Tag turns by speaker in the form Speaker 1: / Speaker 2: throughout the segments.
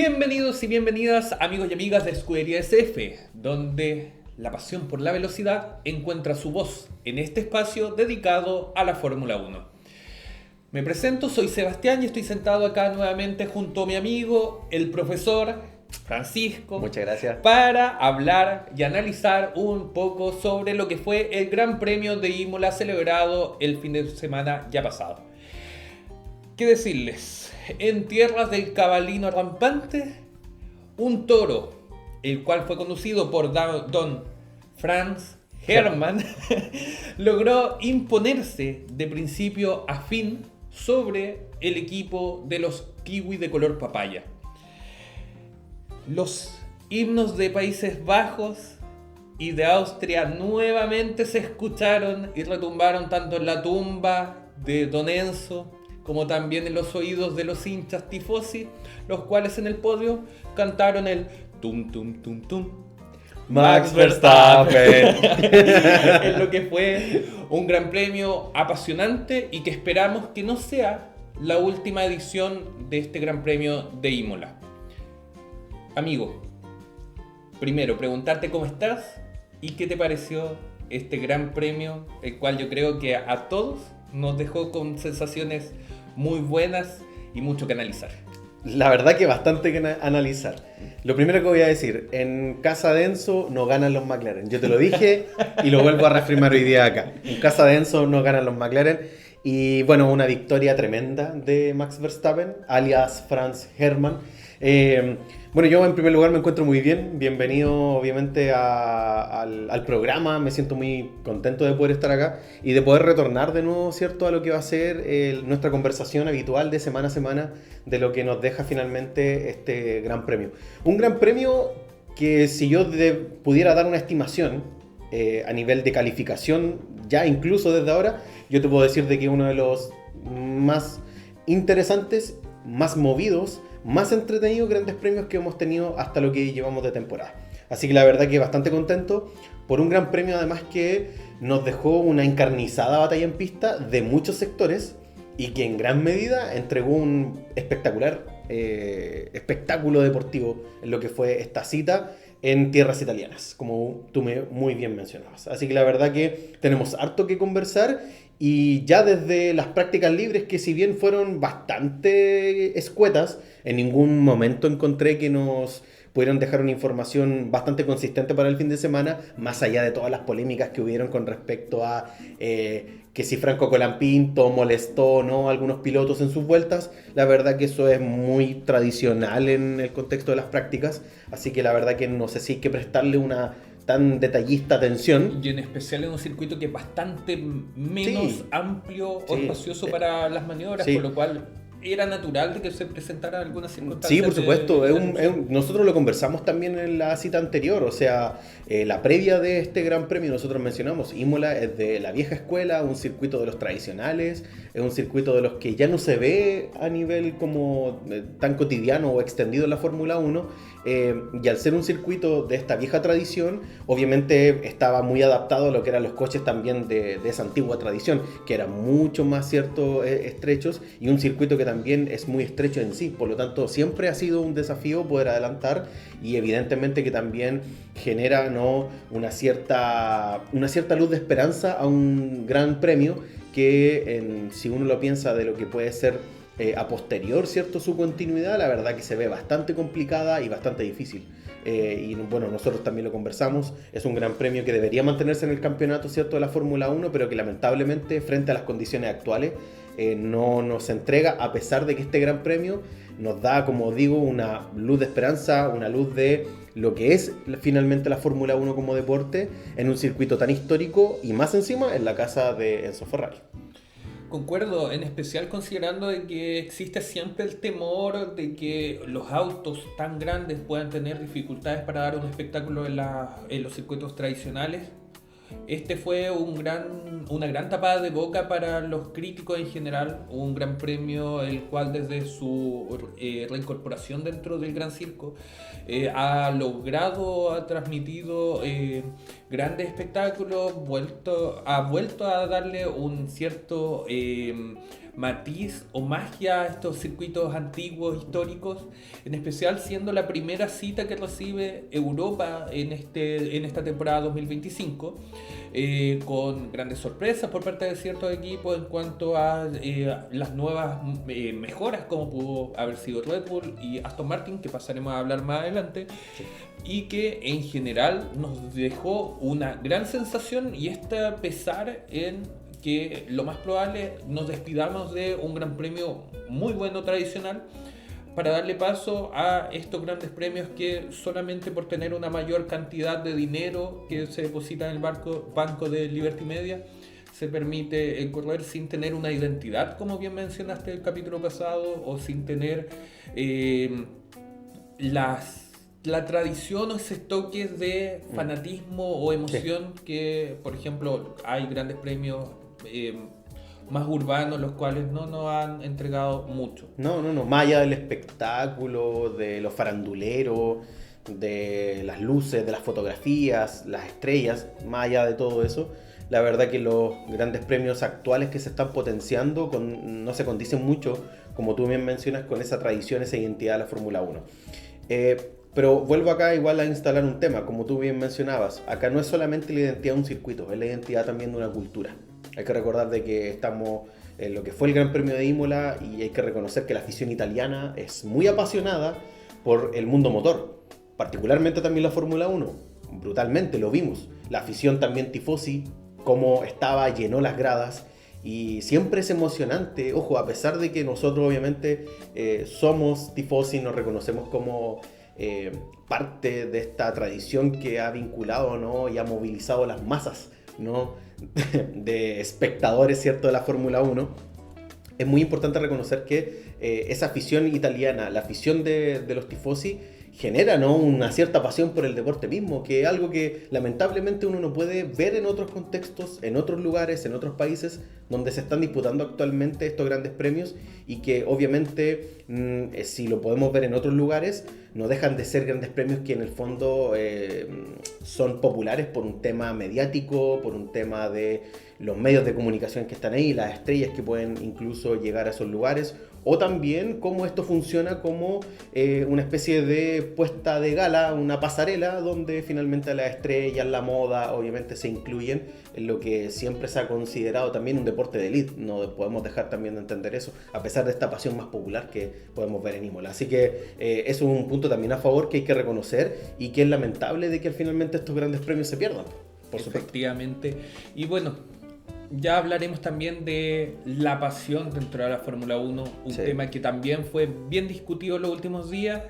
Speaker 1: Bienvenidos y bienvenidas amigos y amigas de Escudería SF, donde la pasión por la velocidad encuentra su voz en este espacio dedicado a la Fórmula 1. Me presento, soy Sebastián y estoy sentado acá nuevamente junto a mi amigo, el profesor Francisco.
Speaker 2: Muchas gracias.
Speaker 1: Para hablar y analizar un poco sobre lo que fue el Gran Premio de Imola celebrado el fin de semana ya pasado. ¿Qué decirles? En tierras del cabalino rampante, un toro, el cual fue conducido por Don Franz Hermann, logró imponerse de principio a fin sobre el equipo de los kiwi de color papaya. Los himnos de Países Bajos y de Austria nuevamente se escucharon y retumbaron tanto en la tumba de Don Enzo como también en los oídos de los hinchas tifosi, los cuales en el podio cantaron el tum tum tum tum
Speaker 2: Max Verstappen.
Speaker 1: En lo que fue un gran premio apasionante y que esperamos que no sea la última edición de este gran premio de Imola. Amigo, primero preguntarte cómo estás y qué te pareció este gran premio, el cual yo creo que a todos nos dejó con sensaciones muy buenas y mucho que analizar.
Speaker 2: La verdad que bastante que analizar. Lo primero que voy a decir, en casa de Enzo no ganan los McLaren. Yo te lo dije y lo vuelvo a reafirmar hoy día acá. En casa de Enzo no ganan los McLaren. Y bueno, una victoria tremenda de Max Verstappen, alias Franz Hermann. Bueno, yo en primer lugar me encuentro muy bien. Bienvenido obviamente al programa. Me siento muy contento de poder estar acá y de poder retornar de nuevo, ¿cierto?, a lo que va a ser nuestra conversación habitual de semana a semana de lo que nos deja finalmente este gran premio. Un gran premio que, si yo pudiera dar una estimación a nivel de calificación, ya incluso desde ahora, yo te puedo decir de que es uno de los más interesantes, más movidos, más entretenidos grandes premios que hemos tenido hasta lo que llevamos de temporada. Así que la verdad que bastante contento por un gran premio además que nos dejó una encarnizada batalla en pista de muchos sectores y que en gran medida entregó un espectacular espectáculo deportivo en lo que fue esta cita en tierras italianas, como tú muy bien mencionabas. Así que la verdad que tenemos harto que conversar y ya desde las prácticas libres, que si bien fueron bastante escuetas, en ningún momento encontré que nos pudieran dejar una información bastante consistente para el fin de semana, más allá de todas las polémicas que hubieron con respecto a que si Franco Colapinto molestó o no a algunos pilotos en sus vueltas. La verdad que eso es muy tradicional en el contexto de las prácticas, así que la verdad que no sé si hay que prestarle una tan detallista atención.
Speaker 1: Y en especial en un circuito que es bastante menos amplio o espacioso para las maniobras, por lo cual era natural de que se presentaran algunas circunstancias.
Speaker 2: Sí, por supuesto. Nosotros lo conversamos también en la cita anterior, o sea, la previa de este gran premio nosotros mencionamos, Imola es de la vieja escuela, un circuito de los tradicionales, es un circuito de los que ya no se ve a nivel como tan cotidiano o extendido en la Fórmula 1, y al ser un circuito de esta vieja tradición, obviamente estaba muy adaptado a lo que eran los coches también de esa antigua tradición, que eran mucho más estrechos, y un circuito que también es muy estrecho en sí. Por lo tanto, siempre ha sido un desafío poder adelantar, y evidentemente que también genera, ¿no?, una cierta luz de esperanza a un gran premio que, si uno lo piensa de lo que puede ser a posterior, ¿cierto?, su continuidad, la verdad que se ve bastante complicada y bastante difícil. Y bueno, nosotros también lo conversamos, es un gran premio que debería mantenerse en el campeonato, ¿cierto?, de la Fórmula 1, pero que lamentablemente frente a las condiciones actuales no nos entrega, a pesar de que este gran premio nos da, como digo, una luz de esperanza, una luz de lo que es finalmente la Fórmula 1 como deporte en un circuito tan histórico y más encima en la casa de Enzo Ferrari.
Speaker 1: Concuerdo, en especial considerando de que existe siempre el temor de que los autos tan grandes puedan tener dificultades para dar un espectáculo en los circuitos tradicionales. Este fue una gran tapada de boca para los críticos en general, un gran premio el cual desde su reincorporación dentro del Gran Circo ha transmitido grandes espectáculos, ha vuelto a darle un cierto matiz o magia a estos circuitos antiguos, históricos, en especial siendo la primera cita que recibe Europa en esta temporada 2025, con grandes sorpresas por parte de ciertos equipos en cuanto a las nuevas mejoras como pudo haber sido Red Bull y Aston Martin, que pasaremos a hablar más adelante. Sí. Y que en general nos dejó una gran sensación, y esta pesar en que lo más probable nos despidamos de un gran premio muy bueno tradicional para darle paso a estos grandes premios que solamente por tener una mayor cantidad de dinero que se deposita en el banco de Liberty Media se permite correr sin tener una identidad, como bien mencionaste el capítulo pasado, o sin tener la tradición o ese toque de fanatismo o emoción que, por ejemplo, hay grandes premios más urbanos, los cuales no nos han entregado mucho.
Speaker 2: No, más allá del espectáculo, de los faranduleros, de las luces, de las fotografías, las estrellas, más allá de todo eso, la verdad que los grandes premios actuales que se están potenciando no se condicen mucho, como tú bien mencionas, con esa tradición, esa identidad de la Fórmula 1. Pero vuelvo acá igual a instalar un tema, como tú bien mencionabas, acá no es solamente la identidad de un circuito, es la identidad también de una cultura. Hay que recordar de que estamos en lo que fue el Gran Premio de Imola, y hay que reconocer que la afición italiana es muy apasionada por el mundo motor, particularmente también la Fórmula 1, brutalmente lo vimos. La afición también tifosi, como estaba, llenó las gradas, y siempre es emocionante. Ojo, a pesar de que nosotros obviamente somos tifosi, nos reconocemos como parte de esta tradición que ha vinculado, ¿no?, y ha movilizado las masas, ¿no?, de espectadores, ¿cierto?, de la Fórmula 1. Es muy importante reconocer que esa afición italiana, la afición de los tifosi, genera, ¿no?, una cierta pasión por el deporte mismo, que es algo que lamentablemente uno no puede ver en otros contextos, en otros lugares, en otros países donde se están disputando actualmente estos grandes premios, y que obviamente si lo podemos ver en otros lugares, no dejan de ser grandes premios que en el fondo son populares por un tema mediático, por un tema de los medios de comunicación que están ahí, las estrellas que pueden incluso llegar a esos lugares, o también cómo esto funciona como una especie de puesta de gala, una pasarela donde finalmente las estrellas, la moda, obviamente se incluyen en lo que siempre se ha considerado también un deporte de élite. No podemos dejar también de entender eso, a pesar de esta pasión más popular que podemos ver en Imola. Así que eso es un punto también a favor que hay que reconocer, y que es lamentable de que finalmente estos grandes premios se pierdan, por supuesto.
Speaker 1: Efectivamente. Y bueno, ya hablaremos también de la pasión dentro de la Fórmula 1, un tema que también fue bien discutido en los últimos días,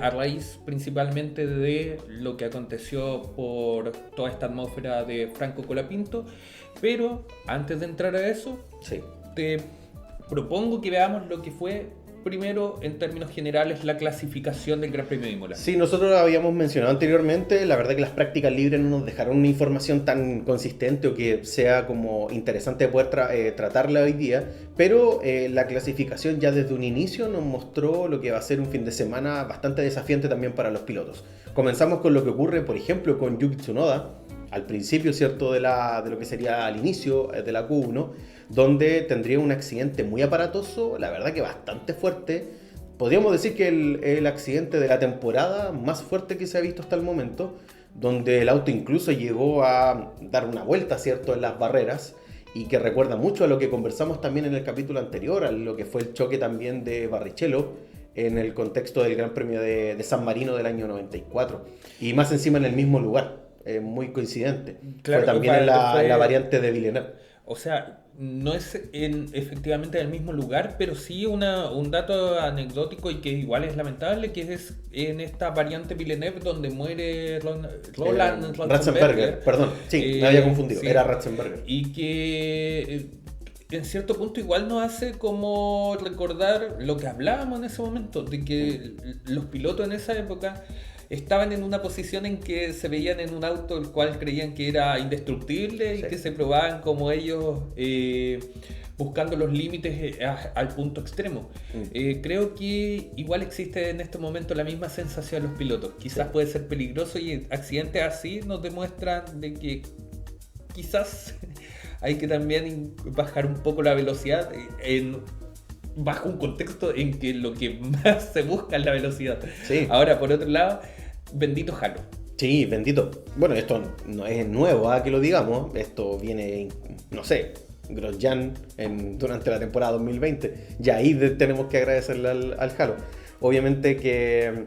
Speaker 1: a raíz principalmente de lo que aconteció por toda esta atmósfera de Franco Colapinto. Pero antes de entrar a eso, te propongo que veamos lo que fue primero, en términos generales, la clasificación del Gran Premio de Imola.
Speaker 2: Sí, nosotros lo habíamos mencionado anteriormente. La verdad que las prácticas libres no nos dejaron una información tan consistente o que sea como interesante poder tratarla hoy día, pero la clasificación ya desde un inicio nos mostró lo que va a ser un fin de semana bastante desafiante también para los pilotos. Comenzamos con lo que ocurre, por ejemplo, con Yuki Tsunoda, al principio, ¿cierto?, de lo que sería al inicio de la Q1, donde tendría un accidente muy aparatoso, la verdad que bastante fuerte. Podríamos decir que el accidente de la temporada más fuerte que se ha visto hasta el momento, donde el auto incluso llegó a dar una vuelta, ¿cierto?, en las barreras, y que recuerda mucho a lo que conversamos también en el capítulo anterior, a lo que fue el choque también de Barrichello en el contexto del Gran Premio de San Marino del año 94, y más encima en el mismo lugar. Muy coincidente.
Speaker 1: Claro,
Speaker 2: fue también en la variante de Villeneuve.
Speaker 1: O sea, no es efectivamente en el mismo lugar, pero sí un dato anecdótico y que igual es lamentable, que es en esta variante Villeneuve donde muere Roland
Speaker 2: Ratzenberger. Perdón, sí, me había confundido, sí, era Ratzenberger.
Speaker 1: Y que en cierto punto igual nos hace como recordar lo que hablábamos en ese momento, de que los pilotos en esa época estaban en una posición en que se veían en un auto el cual creían que era indestructible y
Speaker 2: Sí.
Speaker 1: que se probaban como ellos buscando los límites al punto extremo. Creo que igual existe en este momento la misma sensación de los pilotos. Quizás
Speaker 2: Sí.
Speaker 1: puede ser peligroso y accidentes así nos demuestran de que quizás hay que también bajar un poco la velocidad bajo un contexto en que lo que más se busca es la velocidad.
Speaker 2: Sí.
Speaker 1: Ahora, por otro lado, bendito Halo.
Speaker 2: Sí, bendito. Bueno, esto no es nuevo, que lo digamos. Esto viene, no sé, Grosjean durante la temporada 2020. Ya ahí tenemos que agradecerle al Halo. Obviamente que,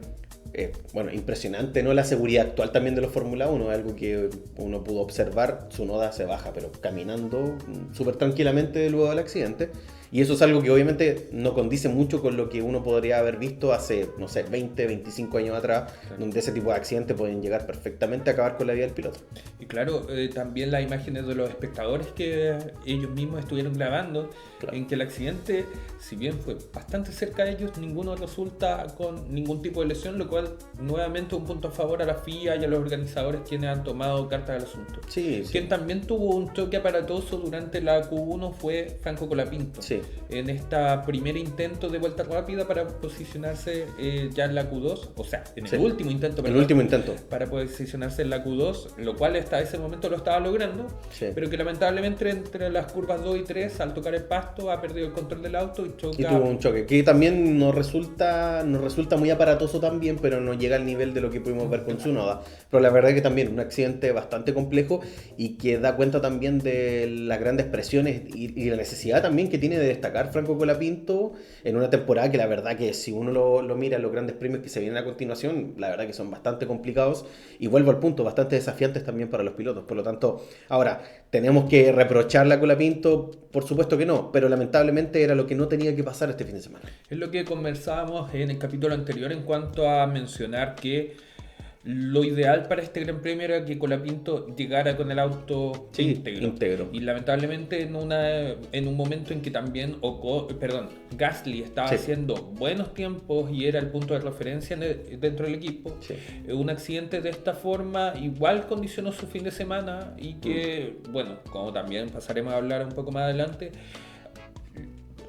Speaker 2: bueno, impresionante, ¿no? La seguridad actual también de los Fórmula 1, algo que uno pudo observar. Tsunoda se baja, pero caminando súper tranquilamente luego del accidente. Y eso es algo que obviamente no condice mucho con lo que uno podría haber visto hace, no sé, 20, 25 años atrás,
Speaker 1: Claro.
Speaker 2: donde ese tipo de accidentes pueden llegar perfectamente a acabar con la vida del piloto.
Speaker 1: Y claro, también las imágenes de los espectadores que ellos mismos estuvieron grabando,
Speaker 2: Claro.
Speaker 1: en que el accidente, si bien fue bastante cerca de ellos, ninguno resulta con ningún tipo de lesión, lo cual nuevamente un punto a favor a la FIA y a los organizadores quienes han tomado cartas del asunto.
Speaker 2: Sí, sí.
Speaker 1: Quien también tuvo un choque aparatoso durante la Q1 fue Franco Colapinto.
Speaker 2: Sí.
Speaker 1: En esta primer intento de vuelta rápida para posicionarse ya en la Q2, o sea, en
Speaker 2: Sí.
Speaker 1: el último intento,
Speaker 2: El
Speaker 1: perdón,
Speaker 2: último intento.
Speaker 1: para posicionarse en la Q2, lo cual hasta ese momento lo estaba logrando,
Speaker 2: Sí.
Speaker 1: pero que lamentablemente entre las curvas 2 y 3, al tocar el pasto, ha perdido el control del auto y choca.
Speaker 2: Y tuvo un choque, que también nos resulta muy aparatoso también, pero no llega al nivel de lo que pudimos ver con Tsunoda. Pero la verdad es que también un accidente bastante complejo y que da cuenta también de las grandes presiones y la necesidad también que tiene de destacar Franco Colapinto en una temporada que la verdad que si uno lo mira, los grandes premios que se vienen a continuación, la verdad que son bastante complicados y vuelvo al punto, bastante desafiantes también para los pilotos. Por lo tanto, ahora, ¿tenemos que reprocharle a Colapinto? Por supuesto que no, pero lamentablemente era lo que no tenía que pasar este fin de semana.
Speaker 1: Es lo que conversábamos en el capítulo anterior en cuanto a mencionar que lo ideal para este Gran Premio era que Colapinto llegara con el auto
Speaker 2: Sí, íntegro.
Speaker 1: Y lamentablemente en un momento en que también Gasly estaba
Speaker 2: Sí.
Speaker 1: haciendo buenos tiempos y era el punto de referencia dentro del equipo,
Speaker 2: Sí.
Speaker 1: un accidente de esta forma igual condicionó su fin de semana y que, bueno, como también pasaremos a hablar un poco más adelante,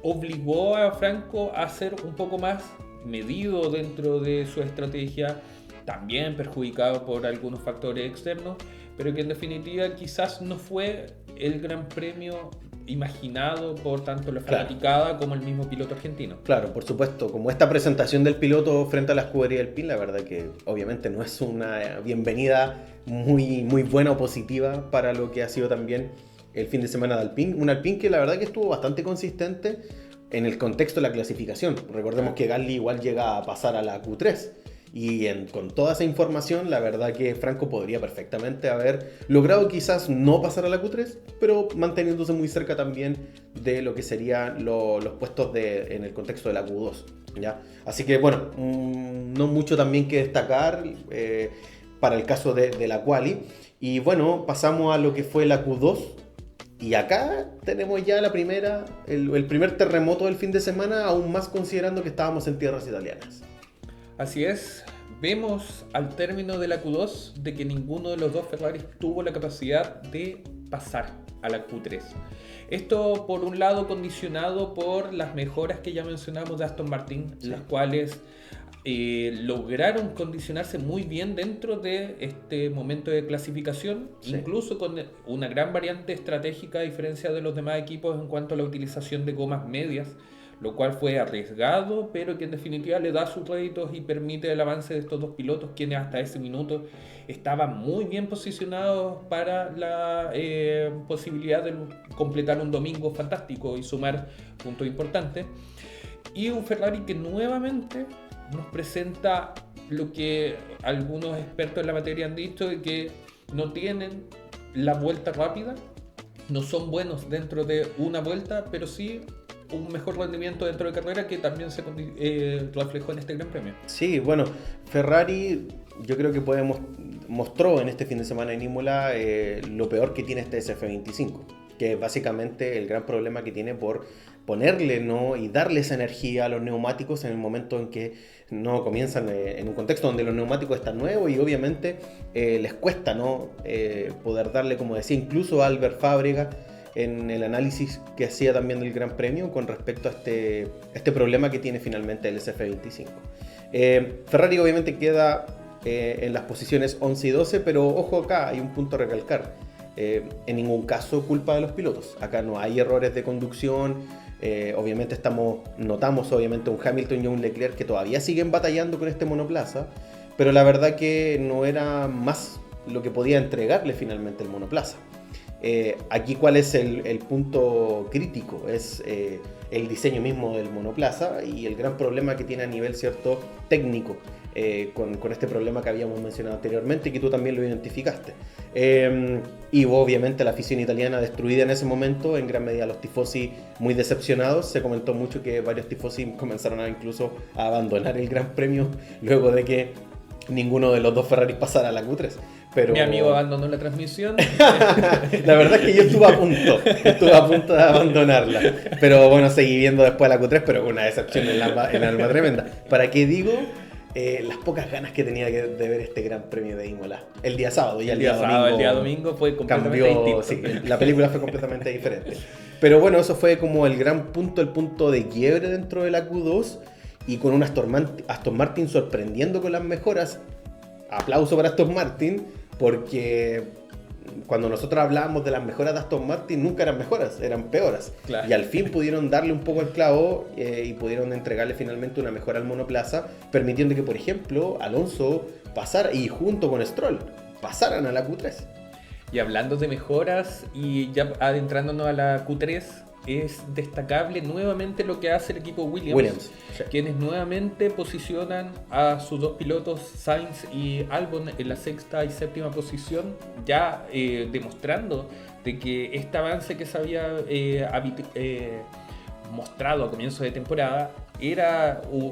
Speaker 1: obligó a Franco a ser un poco más medido dentro de su estrategia, también perjudicado por algunos factores externos, pero que en definitiva quizás no fue el gran premio imaginado por tanto la
Speaker 2: Claro.
Speaker 1: fanaticada como el mismo piloto argentino.
Speaker 2: Claro, por supuesto, como esta presentación del piloto frente a la escudería Alpine, la verdad que obviamente no es una bienvenida muy, muy buena o positiva para lo que ha sido también el fin de semana de Alpine. Un Alpine que la verdad que estuvo bastante consistente en el contexto de la clasificación. Recordemos que Gasly igual llega a pasar a la Q3. Y con toda esa información, la verdad que Franco podría perfectamente haber logrado quizás no pasar a la Q3, pero manteniéndose muy cerca también de lo que serían los puestos en el contexto de la Q2. ¿Ya? Así que bueno, no mucho también que destacar para el caso de la quali. Y bueno, pasamos a lo que fue la Q2. Y acá tenemos ya el primer terremoto del fin de semana, aún más considerando que estábamos en tierras italianas.
Speaker 1: Así es, vemos al término de la Q2 de que ninguno de los dos Ferraris tuvo la capacidad de pasar a la Q3. Esto por un lado condicionado por las mejoras que ya mencionamos de Aston Martin,
Speaker 2: Sí.
Speaker 1: las cuales lograron condicionarse muy bien dentro de este momento de clasificación,
Speaker 2: Sí.
Speaker 1: incluso con una gran variante estratégica a diferencia de los demás equipos en cuanto a la utilización de gomas medias, lo cual fue arriesgado, pero que en definitiva le da sus réditos y permite el avance de estos dos pilotos, quienes hasta ese minuto estaban muy bien posicionados para la posibilidad de completar un domingo fantástico y sumar puntos importantes. Y un Ferrari que nuevamente nos presenta lo que algunos expertos en la materia han dicho, de que no tienen la vuelta rápida, no son buenos dentro de una vuelta, pero sí un mejor rendimiento dentro de carrera que también se reflejó en este Gran Premio.
Speaker 2: Sí, bueno, Ferrari yo creo que mostró en este fin de semana en Imola lo peor que tiene este SF25, que es básicamente el gran problema que tiene por ponerle, ¿no? Y darle esa energía a los neumáticos en el momento en que no comienzan en un contexto donde los neumáticos están nuevos y obviamente les cuesta, ¿no? Poder darle, como decía incluso Albert Fábrega en el análisis que hacía también del Gran Premio con respecto a este problema que tiene finalmente el SF25. Ferrari obviamente queda en las posiciones 11 y 12, pero ojo acá, hay un punto a recalcar. En ningún caso culpa de los pilotos. Acá no hay errores de conducción. Obviamente notamos obviamente un Hamilton y un Leclerc que todavía siguen batallando con este monoplaza, pero la verdad que no era más lo que podía entregarle finalmente el monoplaza. Aquí cuál es el punto crítico, es el diseño mismo del monoplaza y el gran problema que tiene a nivel cierto técnico con este problema que habíamos mencionado anteriormente y que tú también lo identificaste. Y obviamente la afición italiana destruida en ese momento, en gran medida los tifosi muy decepcionados. Se comentó mucho que varios tifosi comenzaron incluso a abandonar el Gran Premio luego de que ninguno de los dos Ferraris pasara a la Q3. Pero...
Speaker 1: Mi amigo abandonó la transmisión.
Speaker 2: La verdad es que yo estuve a punto de abandonarla. Pero bueno, seguí viendo después la Q3, pero con una decepción en alma tremenda. ¿Para qué digo? Las pocas ganas que tenía de ver este Gran Premio de Imola. El día sábado y el día domingo
Speaker 1: fue completamente distinto.
Speaker 2: Sí, la película fue completamente diferente. Pero bueno, eso fue como el gran punto, el punto de quiebre dentro de la Q2 y con un Aston Martin sorprendiendo con las mejoras. Aplauso para Aston Martin porque cuando nosotros hablábamos de las mejoras de Aston Martin nunca eran mejoras, eran peoras.
Speaker 1: Claro.
Speaker 2: Y al fin pudieron darle un poco el clavo y pudieron entregarle finalmente una mejora al monoplaza, permitiendo que, por ejemplo, Alonso pasara y junto con Stroll pasaran a la Q3.
Speaker 1: Y hablando de mejoras y ya adentrándonos a la Q3, es destacable nuevamente lo que hace el equipo Williams,
Speaker 2: sí.
Speaker 1: Quienes nuevamente posicionan a sus dos pilotos Sainz y Albon en la sexta y séptima posición, ya demostrando de que este avance que se había mostrado a comienzo de temporada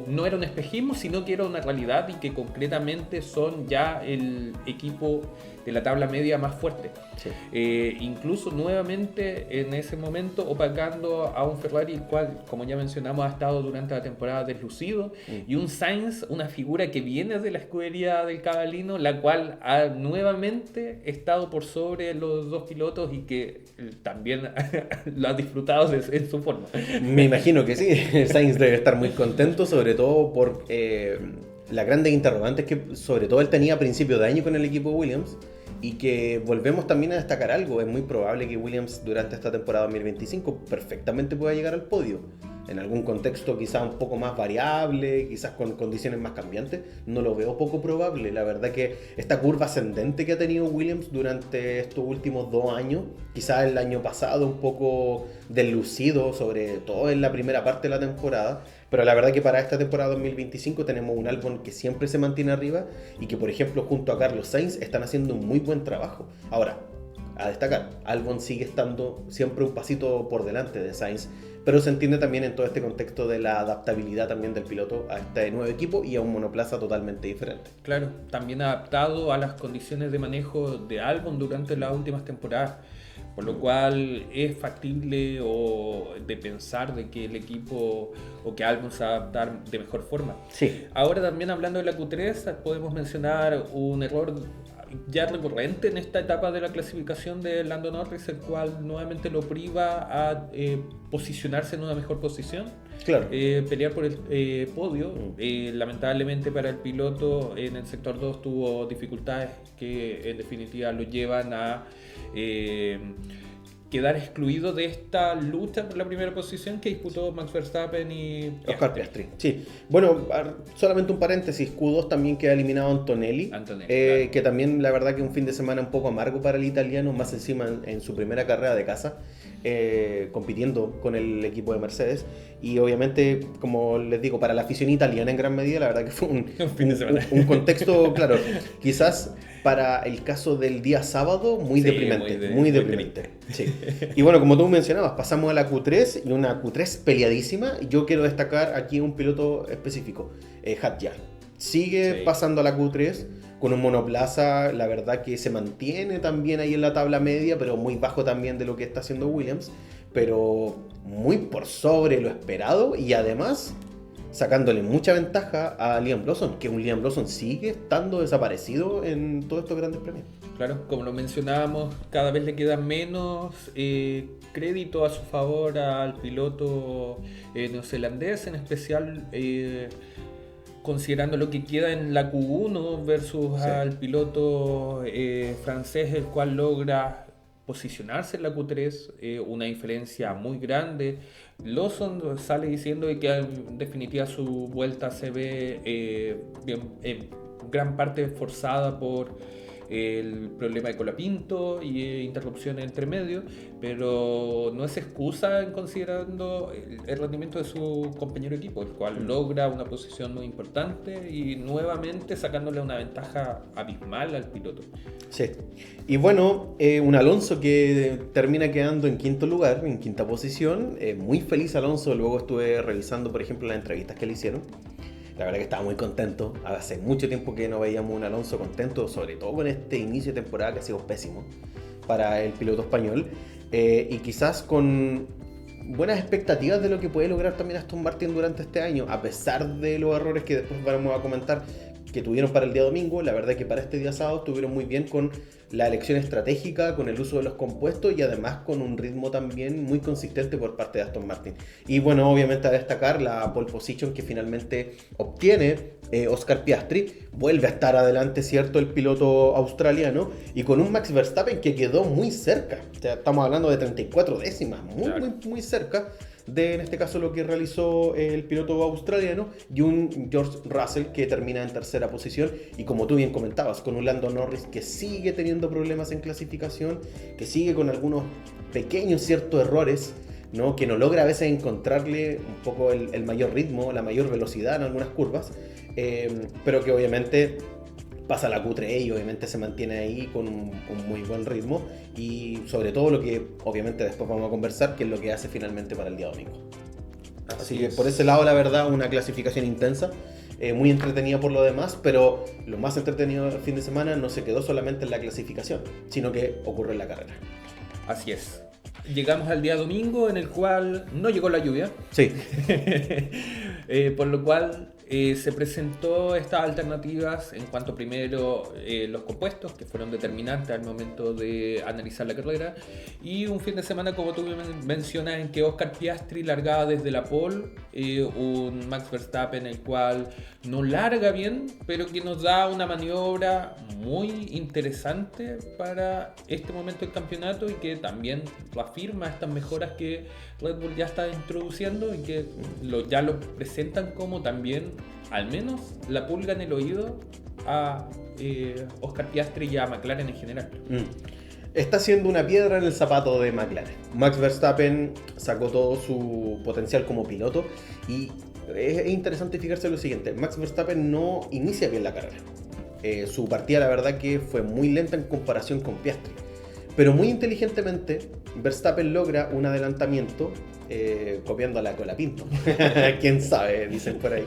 Speaker 1: no era un espejismo, sino que era una realidad y que concretamente son ya el equipo de la tabla media más fuerte.
Speaker 2: Sí.
Speaker 1: Incluso nuevamente en ese momento opacando a un Ferrari el cual, como ya mencionamos, ha estado durante la temporada deslucido, y un Sainz, una figura que viene de la escudería del Cavallino, la cual ha nuevamente estado por sobre los dos pilotos y que también lo ha disfrutado en su forma.
Speaker 2: Me imagino que sí, Sainz debe estar muy contento, sobre todo por las grandes interrogantes que sobre todo él tenía a principio de año con el equipo Williams. Y que volvemos también a destacar algo, es muy probable que Williams durante esta temporada 2025 perfectamente pueda llegar al podio. En algún contexto quizás un poco más variable, quizás con condiciones más cambiantes, no lo veo poco probable. La verdad que esta curva ascendente que ha tenido Williams durante estos últimos 2 años, quizás el año pasado un poco deslucido, sobre todo en la primera parte de la temporada, pero la verdad que para esta temporada 2025 tenemos un Albon que siempre se mantiene arriba y que, por ejemplo, junto a Carlos Sainz están haciendo un muy buen trabajo. Ahora, a destacar, Albon sigue estando siempre un pasito por delante de Sainz, pero se entiende también en todo este contexto de la adaptabilidad también del piloto a este nuevo equipo y a un monoplaza totalmente diferente.
Speaker 1: Claro, también adaptado a las condiciones de manejo de Albon durante las últimas temporadas, por lo cual es factible de pensar de que el equipo o que Albon se va a adaptar de mejor forma.
Speaker 2: Sí.
Speaker 1: Ahora también hablando de la Q3 podemos mencionar un error ya recurrente en esta etapa de la clasificación de Lando Norris, el cual nuevamente lo priva a posicionarse en una mejor posición,
Speaker 2: Claro.
Speaker 1: pelear por el podio. Lamentablemente para el piloto en el sector 2 tuvo dificultades que en definitiva lo llevan a quedar excluido de esta lucha por la primera posición que disputó Max Verstappen y
Speaker 2: Oscar Piastri. Sí. Bueno, solamente un paréntesis, Q2 también queda eliminado Antonelli,
Speaker 1: claro.
Speaker 2: Que también la verdad que un fin de semana un poco amargo para el italiano, más encima en su primera carrera de casa, compitiendo con el equipo de Mercedes, y obviamente, como les digo, para la afición italiana en gran medida, la verdad que fue un
Speaker 1: fin de semana.
Speaker 2: Un contexto, claro, quizás para el caso del día sábado, muy
Speaker 1: Sí,
Speaker 2: deprimente,
Speaker 1: muy
Speaker 2: deprimente. Sí. Y bueno, como tú mencionabas, pasamos a la Q3 y una Q3 peleadísima. Yo quiero destacar aquí un piloto específico, Hadjar. Sigue pasando a la Q3 con un monoplaza, la verdad que se mantiene también ahí en la tabla media, pero muy bajo también de lo que está haciendo Williams. pero muy por sobre lo esperado y además sacándole mucha ventaja a Liam Lawson, que un Liam Lawson sigue estando desaparecido en todos estos grandes premios.
Speaker 1: Claro, como lo mencionábamos, cada vez le queda menos crédito a su favor al piloto neozelandés, en especial considerando lo que queda en la Q1 versus al piloto francés, el cual logra posicionarse en la Q3, una diferencia muy grande. Lawson sale diciendo que en definitiva su vuelta se ve en gran parte forzada por el problema de Colapinto y interrupciones entre medio, pero no es excusa en considerando el rendimiento de su compañero de equipo, el cual logra una posición muy importante y nuevamente sacándole una ventaja abismal al piloto.
Speaker 2: Sí, y bueno, un Alonso que termina quedando en quinto lugar, en quinta posición, muy feliz Alonso. Luego estuve revisando, por ejemplo, las entrevistas que le hicieron. La verdad que estaba muy contento. Hace mucho tiempo que no veíamos un Alonso contento, sobre todo con este inicio de temporada que ha sido pésimo para el piloto español. Y quizás con buenas expectativas de lo que puede lograr también Aston Martin durante este año, a pesar de los errores que después vamos a comentar que tuvieron para el día domingo. La verdad que para este día sábado estuvieron muy bien con la elección estratégica, con el uso de los compuestos y además con un ritmo también muy consistente por parte de Aston Martin. Y bueno, obviamente a destacar la pole position que finalmente obtiene Oscar Piastri. Vuelve a estar adelante, ¿cierto?, el piloto australiano, y con un Max Verstappen que quedó muy cerca. O sea, estamos hablando de 34 décimas, muy cerca de, en este caso, lo que realizó el piloto australiano, y un George Russell que termina en tercera posición. Y como tú bien comentabas, con un Lando Norris que sigue teniendo problemas en clasificación, que sigue con algunos pequeños ciertos errores, ¿no?, que no logra a veces encontrarle un poco el mayor ritmo, la mayor velocidad en algunas curvas, pero que obviamente pasa la Q3 y obviamente se mantiene ahí con un muy buen ritmo, y sobre todo lo que obviamente después vamos a conversar, que es lo que hace finalmente para el día domingo. Así que por ese lado, la verdad, una clasificación intensa, muy entretenida por lo demás, pero lo más entretenido del fin de semana no se quedó solamente en la clasificación, sino que ocurrió en la carrera.
Speaker 1: Así es. Llegamos al día domingo, en el cual no llegó la lluvia.
Speaker 2: Sí.
Speaker 1: Por lo cual se presentó estas alternativas en cuanto primero los compuestos, que fueron determinantes al momento de analizar la carrera, y un fin de semana, como tú mencionas, en que Oscar Piastri largaba desde la pole, un Max Verstappen el cual no larga bien, pero que nos da una maniobra muy interesante para este momento del campeonato, y que también reafirma estas mejoras que Red Bull ya está introduciendo y que ya lo presentan como también, al menos, la pulga en el oído a Oscar Piastri y a McLaren en general.
Speaker 2: Está siendo una piedra en el zapato de McLaren. Max Verstappen sacó todo su potencial como piloto, y es interesante fijarse en lo siguiente: Max Verstappen no inicia bien la carrera. Su partida, la verdad, que fue muy lenta en comparación con Piastri, pero muy inteligentemente Verstappen logra un adelantamiento, copiando a la Colapinto. Quién sabe, dicen por ahí,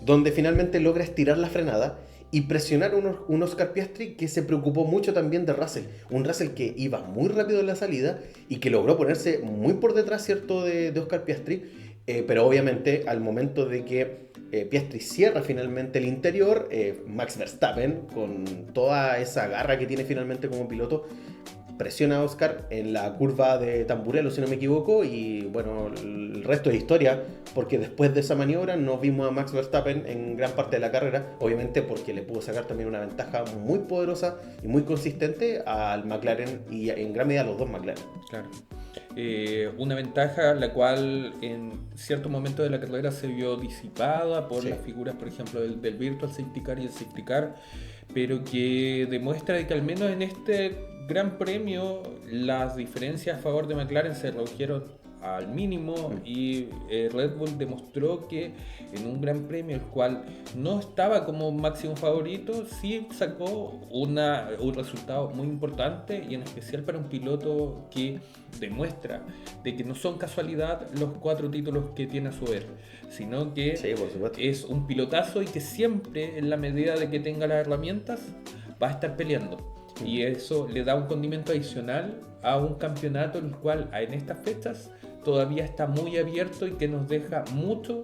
Speaker 2: donde finalmente logra estirar la frenada y presionar un Oscar Piastri que se preocupó mucho también de Russell. Un Russell que iba muy rápido en la salida y que logró ponerse muy por detrás, ¿cierto?, de Oscar Piastri, pero obviamente al momento de que Piastri cierra finalmente el interior, Max Verstappen, con toda esa garra que tiene finalmente como piloto, presiona a Oscar en la curva de Tamburello, si no me equivoco, y bueno, el resto es historia, porque después de esa maniobra no vimos a Max Verstappen en gran parte de la carrera, obviamente porque le pudo sacar también una ventaja muy poderosa y muy consistente al McLaren, y en gran medida a los dos McLaren.
Speaker 1: Claro. Una ventaja la cual en cierto momento de la carrera se vio disipada por las figuras, por ejemplo, del Virtual Safety Car y el Safety Car, pero que demuestra que al menos en este Gran Premio las diferencias a favor de McLaren se redujeron al mínimo, y Red Bull demostró que en un Gran Premio el cual no estaba como máximo favorito, sí sacó un resultado muy importante, y en especial para un piloto que demuestra de que no son casualidad los 4 títulos que tiene a su haber, sino que es un pilotazo y que siempre, en la medida de que tenga las herramientas, va a estar peleando. Y eso le da un condimento adicional a un campeonato el cual en estas fechas todavía está muy abierto y que nos deja mucho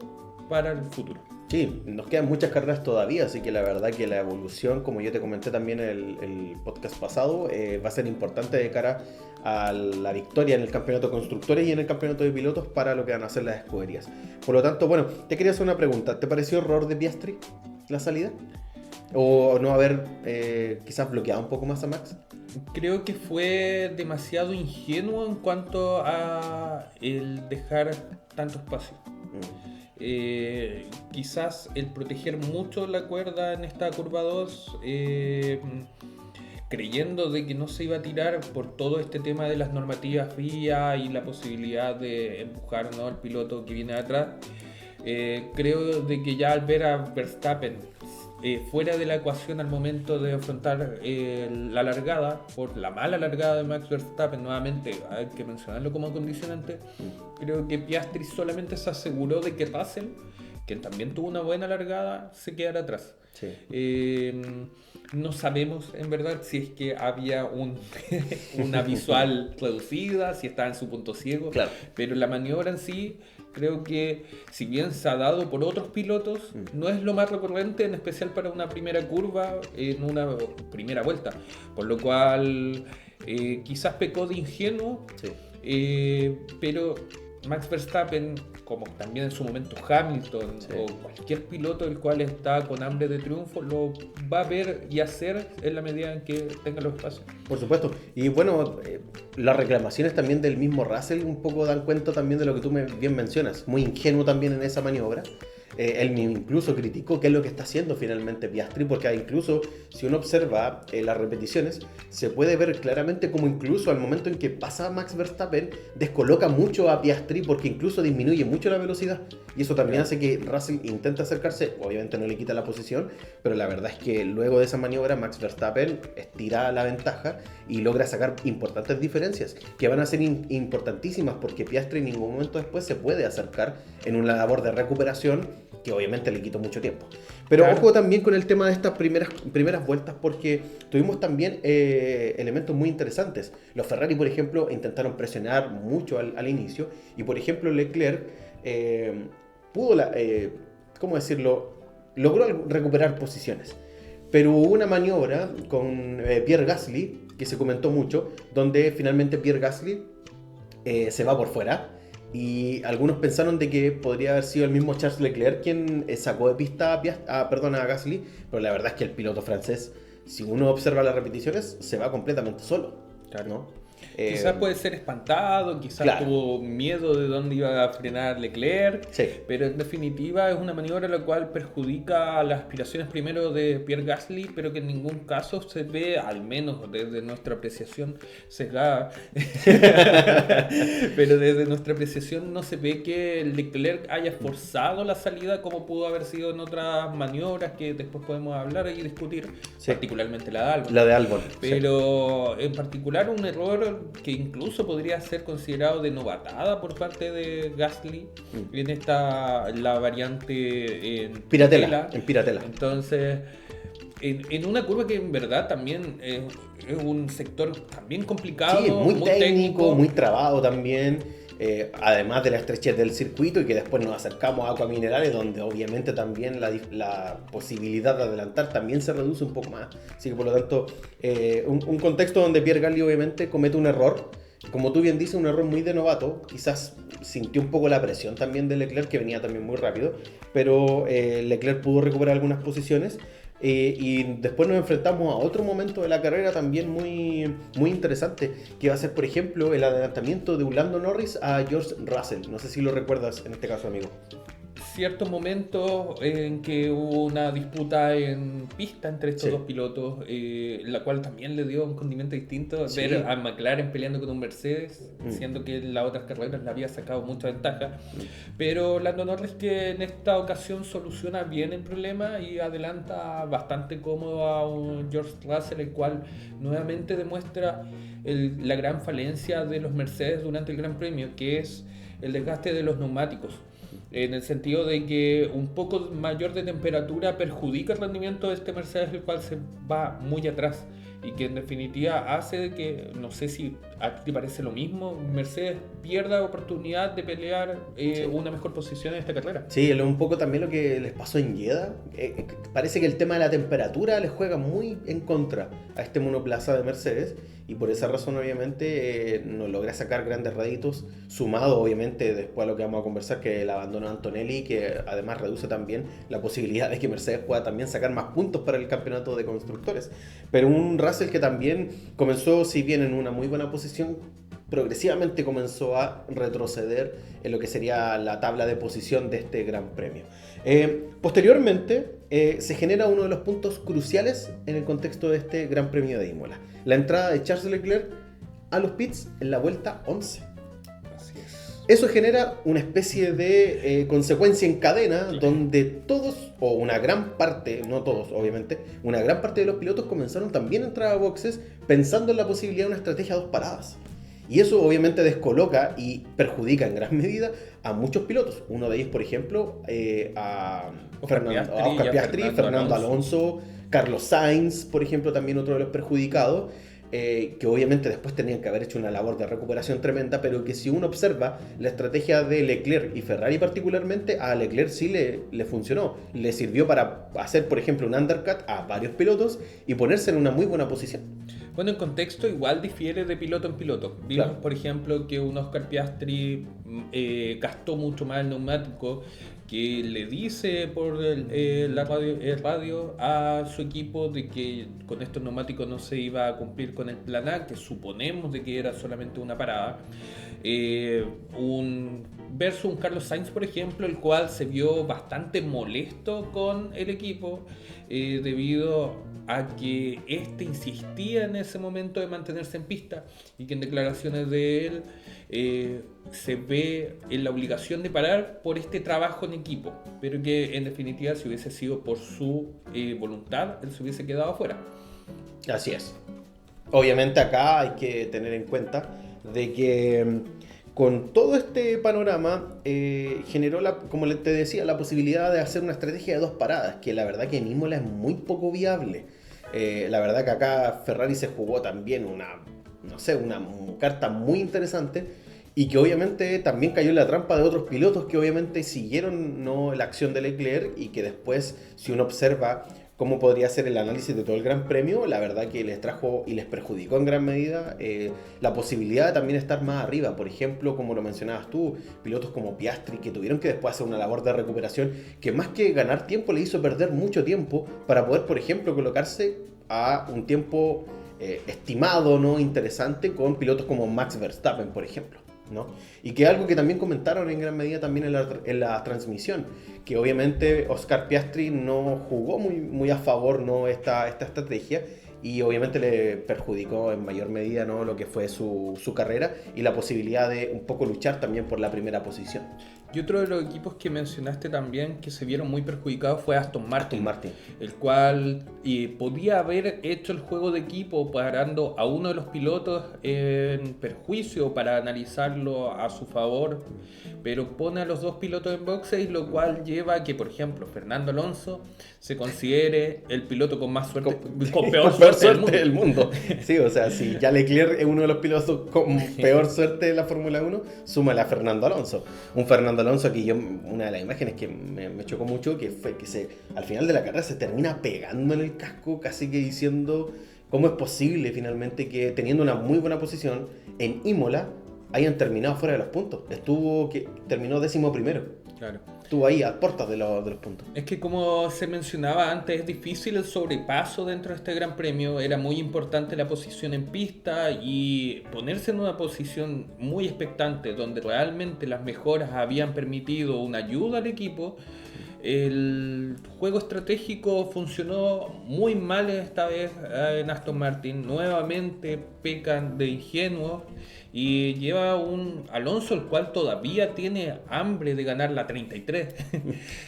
Speaker 1: para el futuro.
Speaker 2: Sí, nos quedan muchas carreras todavía, así que la verdad que la evolución, como yo te comenté también en el podcast pasado, va a ser importante de cara a la victoria en el campeonato de constructores y en el campeonato de pilotos para lo que van a hacer las escuderías. Por lo tanto, bueno, te quería hacer una pregunta. ¿Te pareció error de Piastri la salida? ¿O no haber quizás bloqueado un poco más a Max?
Speaker 1: Creo que fue demasiado ingenuo en cuanto a el dejar tanto espacio. Quizás el proteger mucho la cuerda en esta curva 2, creyendo de que no se iba a tirar por todo este tema de las normativas FIA y la posibilidad de empujar, ¿no?, al piloto que viene de atrás. Creo de que ya al ver a Verstappen fuera de la ecuación al momento de afrontar la largada, por la mala largada de Max Verstappen, nuevamente hay que mencionarlo como condicionante, creo que Piastri solamente se aseguró de que Russell, que también tuvo una buena largada, se quedara atrás.
Speaker 2: Sí.
Speaker 1: No sabemos en verdad si es que había una visual reducida, si estaba en su punto ciego,
Speaker 2: Claro.
Speaker 1: pero la maniobra en sí creo que, si bien se ha dado por otros pilotos, no es lo más recurrente, en especial para una primera curva en una primera vuelta, por lo cual quizás pecó de ingenuo.
Speaker 2: Sí.
Speaker 1: Pero Max Verstappen, como también en su momento Hamilton,
Speaker 2: Sí.
Speaker 1: o cualquier piloto el cual está con hambre de triunfo, lo va a ver y hacer en la medida en que tenga los espacios.
Speaker 2: Por supuesto. Y bueno, las reclamaciones también del mismo Russell un poco dan cuenta también de lo que tú bien mencionas. Muy ingenuo también en esa maniobra. Él incluso criticó qué es lo que está haciendo finalmente Piastri, porque incluso si uno observa las repeticiones, se puede ver claramente como incluso al momento en que pasa Max Verstappen, descoloca mucho a Piastri porque incluso disminuye mucho la velocidad. Y eso también hace que Russell intente acercarse, obviamente no le quita la posición, pero la verdad es que luego de esa maniobra Max Verstappen estira la ventaja y logra sacar importantes diferencias, que van a ser importantísimas porque Piastri en ningún momento después se puede acercar en una labor de recuperación que obviamente le quitó mucho tiempo. Pero
Speaker 1: Claro.
Speaker 2: Ojo también con el tema de estas primeras vueltas, porque tuvimos también elementos muy interesantes. Los Ferrari, por ejemplo, intentaron presionar mucho al inicio, y por ejemplo Leclerc pudo, ¿cómo decirlo?, logró recuperar posiciones. Pero hubo una maniobra con Pierre Gasly, que se comentó mucho, donde finalmente Pierre Gasly se va por fuera. Y algunos pensaron de que podría haber sido el mismo Charles Leclerc quien sacó de pista a Gasly, pero la verdad es que el piloto francés, si uno observa las repeticiones, se va completamente solo, ¿no?
Speaker 1: Quizás puede ser espantado, quizás
Speaker 2: Claro.
Speaker 1: tuvo miedo de dónde iba a frenar Leclerc,
Speaker 2: Sí.
Speaker 1: pero en definitiva es una maniobra la cual perjudica las aspiraciones primero de Pierre Gasly, pero que en ningún caso se ve, al menos desde nuestra apreciación sesgada, pero desde nuestra apreciación no se ve que Leclerc haya forzado la salida como pudo haber sido en otras maniobras que después podemos hablar y discutir,
Speaker 2: Sí.
Speaker 1: particularmente la de Albon.
Speaker 2: La de Albon.
Speaker 1: Pero en particular un error que incluso podría ser considerado de novatada por parte de Gasly en la variante en
Speaker 2: Piratela, en Piratela.
Speaker 1: Entonces, en una curva que en verdad también es un sector también complicado,
Speaker 2: Sí, muy técnico, muy trabado también. Además de la estrechez del circuito, y que después nos acercamos a Aguas Minerales, donde obviamente también la posibilidad de adelantar también se reduce un poco más. Así que por lo tanto, un contexto donde Pierre Gasly obviamente comete un error, como tú bien dices, un error muy de novato. Quizás sintió un poco la presión también de Leclerc, que venía también muy rápido, pero Leclerc pudo recuperar algunas posiciones. Y después nos enfrentamos a otro momento de la carrera también muy, muy interesante, que va a ser, por ejemplo, el adelantamiento de Lando Norris a George Russell. No sé si lo recuerdas en este caso, amigo.
Speaker 1: Ciertos momentos en que hubo una disputa en pista entre estos dos pilotos, la cual también le dio un condimento distinto.
Speaker 2: Sí.
Speaker 1: Ver a McLaren peleando con un Mercedes, siendo que en las otras carreras le había sacado mucha ventaja. Pero Lando Norris, que en esta ocasión soluciona bien el problema y adelanta bastante cómodo a un George Russell, el cual nuevamente demuestra la gran falencia de los Mercedes durante el Gran Premio, que es el desgaste de los neumáticos. En el sentido de que un poco mayor de temperatura perjudica el rendimiento de este Mercedes, el cual se va muy atrás. y que en definitiva hace de que, no sé si a ti te parece lo mismo, Mercedes pierda oportunidad de pelear una mejor posición en esta carrera.
Speaker 2: Sí, es un poco también lo que les pasó en Jeddah. Parece que el tema de la temperatura les juega muy en contra a este monoplaza de Mercedes y por esa razón obviamente no logra sacar grandes réditos, sumado obviamente después a lo que vamos a conversar, que el abandono de Antonelli, que además reduce también la posibilidad de que Mercedes pueda también sacar más puntos para el campeonato de constructores. Pero un Russell que también comenzó, si bien en una muy buena posición, progresivamente comenzó a retroceder en lo que sería la tabla de posición de este Gran Premio. Posteriormente se genera uno de los puntos cruciales en el contexto de este Gran Premio de Imola: la entrada de Charles Leclerc a los pits en la vuelta 11.
Speaker 1: Así es.
Speaker 2: Eso genera una especie de consecuencia en cadena, claro, donde todos, o una gran parte, no todos obviamente, una gran parte de los pilotos comenzaron también a entrar a boxes pensando en la posibilidad de una estrategia a 2 paradas. Y eso obviamente descoloca y perjudica en gran medida a muchos pilotos. Uno de ellos, por ejemplo, a Oscar Piastri, Fernando Alonso, Carlos Sainz, por ejemplo, también otro de los perjudicados, que obviamente después tenían que haber hecho una labor de recuperación tremenda, pero que si uno observa la estrategia de Leclerc y Ferrari particularmente, a Leclerc sí le funcionó. Le sirvió para hacer, por ejemplo, un undercut a varios pilotos y ponerse en una muy buena posición.
Speaker 1: Bueno, el contexto igual difiere de piloto en piloto. Vimos,
Speaker 2: Claro,
Speaker 1: por ejemplo, que un Oscar Piastri gastó mucho más el neumático, que le dice por el radio a su equipo de que con estos neumáticos no se iba a cumplir con el plan A, que suponemos de que era solamente una parada. Versus un Carlos Sainz, por ejemplo, el cual se vio bastante molesto con el equipo debido a que este insistía en ese momento de mantenerse en pista y que en declaraciones de él se ve en la obligación de parar por este trabajo en equipo, pero que en definitiva, si hubiese sido por su voluntad, él se hubiese quedado afuera.
Speaker 2: así es. Obviamente acá hay que tener en cuenta de que con todo este panorama generó, como te decía, la posibilidad de hacer una estrategia de 2 paradas, que la verdad que en Imola es muy poco viable. La verdad que acá Ferrari se jugó también una carta muy interesante y que obviamente también cayó en la trampa de otros pilotos que obviamente siguieron la acción de Leclerc y que después, si uno observa cómo podría ser el análisis de todo el Gran Premio, la verdad que les trajo y les perjudicó en gran medida la posibilidad de también estar más arriba. Por ejemplo, como lo mencionabas tú, pilotos como Piastri, que tuvieron que después hacer una labor de recuperación que más que ganar tiempo le hizo perder mucho tiempo para poder, por ejemplo, colocarse a un tiempo estimado, ¿no?, interesante, con pilotos como Max Verstappen, por ejemplo, ¿no? Y que algo que también comentaron en gran medida también en la transmisión, que obviamente Oscar Piastri no jugó muy a favor, ¿no?, esta estrategia, y obviamente le perjudicó en mayor medida, ¿no?, lo que fue su carrera y la posibilidad de un poco luchar también por la primera posición.
Speaker 1: Y otro de los equipos que mencionaste también que se vieron muy perjudicados fue Aston Martin. El cual podía haber hecho el juego de equipo parando a uno de los pilotos en perjuicio para analizarlo a su favor, pero pone a los 2 pilotos en boxes, lo cual lleva a que, por ejemplo, Fernando Alonso se considere el piloto con más suerte, con peor suerte
Speaker 2: del mundo. Sí, o sea, si ya Leclerc es uno de los pilotos con peor suerte de la Fórmula 1, súmale a Fernando Alonso. Un Fernando Alonso que una de las imágenes que me chocó mucho, que fue que al final de la carrera se termina pegando en el casco, casi que diciendo cómo es posible finalmente que teniendo una muy buena posición en Imola hayan terminado fuera de los puntos. Terminó 11º.
Speaker 1: Claro.
Speaker 2: Estuvo ahí a puertas de los puntos.
Speaker 1: Es que, como se mencionaba antes, es difícil el sobrepaso dentro de este Gran Premio. Era muy importante la posición en pista y ponerse en una posición muy expectante donde realmente las mejoras habían permitido una ayuda al equipo. El juego estratégico funcionó muy mal esta vez en Aston Martin. Nuevamente pecan de ingenuos y lleva un Alonso el cual todavía tiene hambre de ganar la 33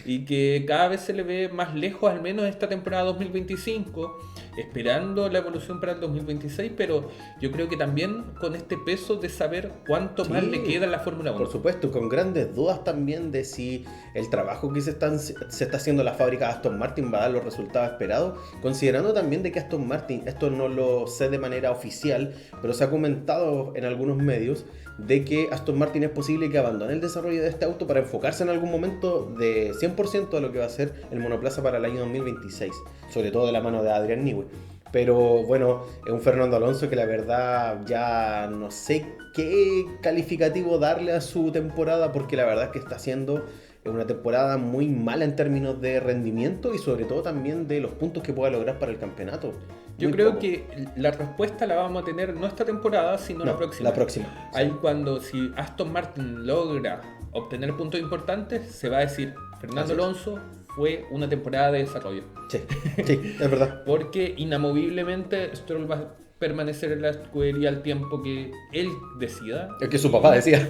Speaker 1: y que cada vez se le ve más lejos, al menos esta temporada 2025, esperando la evolución para el 2026, pero yo creo que también con este peso de saber cuánto más le queda en la Fórmula 1.
Speaker 2: Por supuesto, con grandes dudas también de si el trabajo que se está se está haciendo la fábrica Aston Martin va a dar los resultados esperados, considerando también de que Aston Martin, esto no lo sé de manera oficial, pero se ha comentado en algunos medios de que Aston Martin es posible que abandone el desarrollo de este auto para enfocarse en algún momento de 100% a lo que va a ser el monoplaza para el año 2026, sobre todo de la mano de Adrian Newey. Pero bueno, es un Fernando Alonso que la verdad ya no sé qué calificativo darle a su temporada, porque la verdad es que está haciendo una temporada muy mala en términos de rendimiento y sobre todo también de los puntos que pueda lograr para el campeonato.
Speaker 1: Yo creo que la respuesta la vamos a tener no esta temporada, sino la próxima.
Speaker 2: La próxima.
Speaker 1: Ahí cuando si Aston Martin logra obtener puntos importantes, se va a decir, Fernando Alonso fue una temporada de desarrollo.
Speaker 2: Sí, es verdad.
Speaker 1: Porque inamoviblemente Stroll va a permanecer en la escudería al tiempo que él decida.
Speaker 2: Es que su papá decía.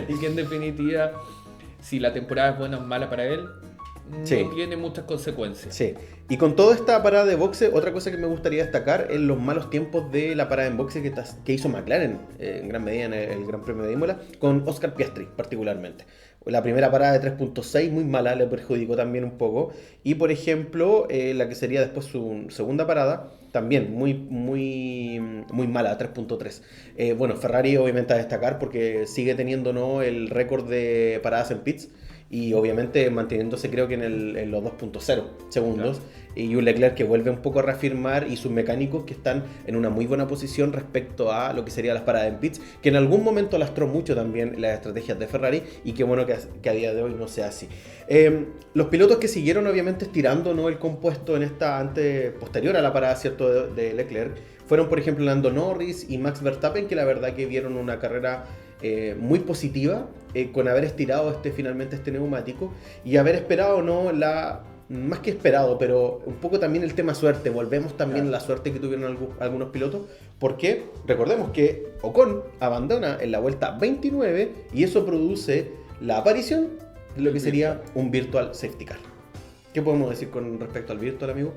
Speaker 1: Y que en definitiva, si la temporada es buena o mala para él, no tiene muchas consecuencias.
Speaker 2: Sí. Y con toda esta parada de boxe, otra cosa que me gustaría destacar es los malos tiempos de la parada en boxe que hizo McLaren en gran medida en el Gran Premio de Imola, con Oscar Piastri particularmente. La primera parada de 3.6 muy mala, le perjudicó también un poco. Y por ejemplo, la que sería después su segunda parada, también muy mala, 3.3. Bueno, Ferrari obviamente a destacar porque sigue teniendo, ¿no?, el récord de paradas en pits. Y obviamente manteniéndose creo que en los 2.0 segundos. Claro. Y un Leclerc que vuelve un poco a reafirmar, y sus mecánicos que están en una muy buena posición respecto a lo que serían las paradas en pits, que en algún momento lastró mucho también las estrategias de Ferrari, y qué bueno que a día de hoy no sea así. Los pilotos que siguieron obviamente estirando, ¿no?, el compuesto en esta posterior a la parada, ¿cierto?, de Leclerc, fueron por ejemplo Lando Norris y Max Verstappen, que la verdad que vieron una carrera muy positiva, con haber estirado finalmente este neumático y haber esperado, ¿no?, más que esperado, pero un poco también el tema suerte. Volvemos también a la suerte que tuvieron algunos pilotos, porque recordemos que Ocon abandona en la vuelta 29 y eso produce la aparición de lo que sería un virtual safety car. ¿Qué podemos decir con respecto al virtual, amigo?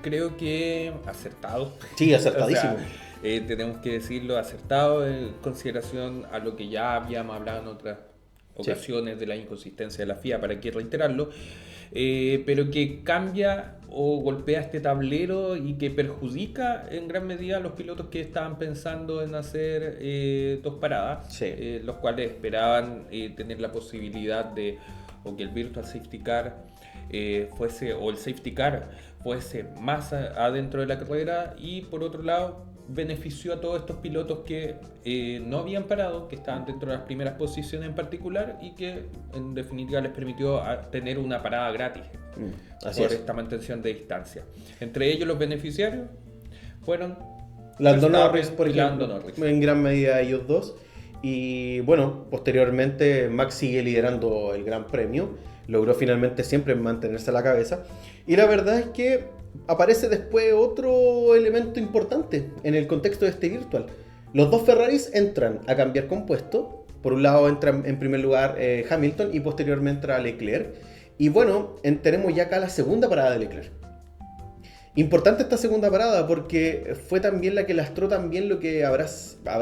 Speaker 1: Creo que acertado.
Speaker 2: Sí, acertadísimo.
Speaker 1: O sea, tenemos que decirlo, acertado en consideración a lo que ya habíamos hablado en otras ocasiones de la inconsistencia de la FIA, para que reiterarlo, pero que cambia o golpea este tablero y que perjudica en gran medida a los pilotos que estaban pensando en hacer dos paradas, los cuales esperaban tener la posibilidad de o que el Virtual Safety Car fuese, o el Safety Car fuese más adentro de la carrera, y por otro lado benefició a todos estos pilotos que no habían parado, que estaban dentro de las primeras posiciones en particular, y que en definitiva les permitió tener una parada gratis por esta mantención de distancia. Entre ellos los beneficiarios fueron
Speaker 2: Lando Norris, por ejemplo, en gran medida ellos dos. Y bueno, posteriormente Max sigue liderando el Gran Premio, logró finalmente siempre mantenerse a la cabeza, y la verdad es que aparece después otro elemento importante en el contexto de este virtual. Los dos Ferraris entran a cambiar compuesto. Por un lado entra en primer lugar Hamilton y posteriormente entra Leclerc. Y bueno, tenemos ya acá la segunda parada de Leclerc. Importante esta segunda parada porque fue también la que lastró también lo que habrá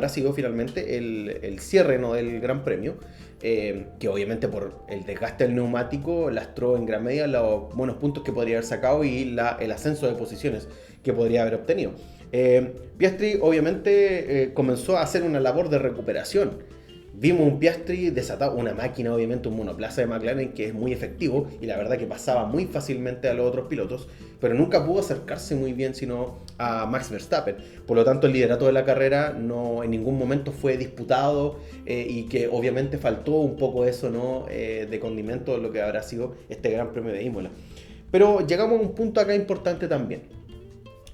Speaker 2: sido finalmente el cierre, ¿no?, del Gran Premio, que obviamente por el desgaste del neumático lastró en gran medida los buenos puntos que podría haber sacado y el ascenso de posiciones que podría haber obtenido. Piastri obviamente comenzó a hacer una labor de recuperación. Vimos un Piastri desatado, una máquina, obviamente un monoplaza de McLaren que es muy efectivo y la verdad que pasaba muy fácilmente a los otros pilotos, pero nunca pudo acercarse muy bien sino a Max Verstappen. Por lo tanto, el liderato de la carrera no en ningún momento fue disputado, y que obviamente faltó un poco eso, ¿no?, de condimento de lo que habrá sido este Gran Premio de Imola. Pero llegamos a un punto acá importante también,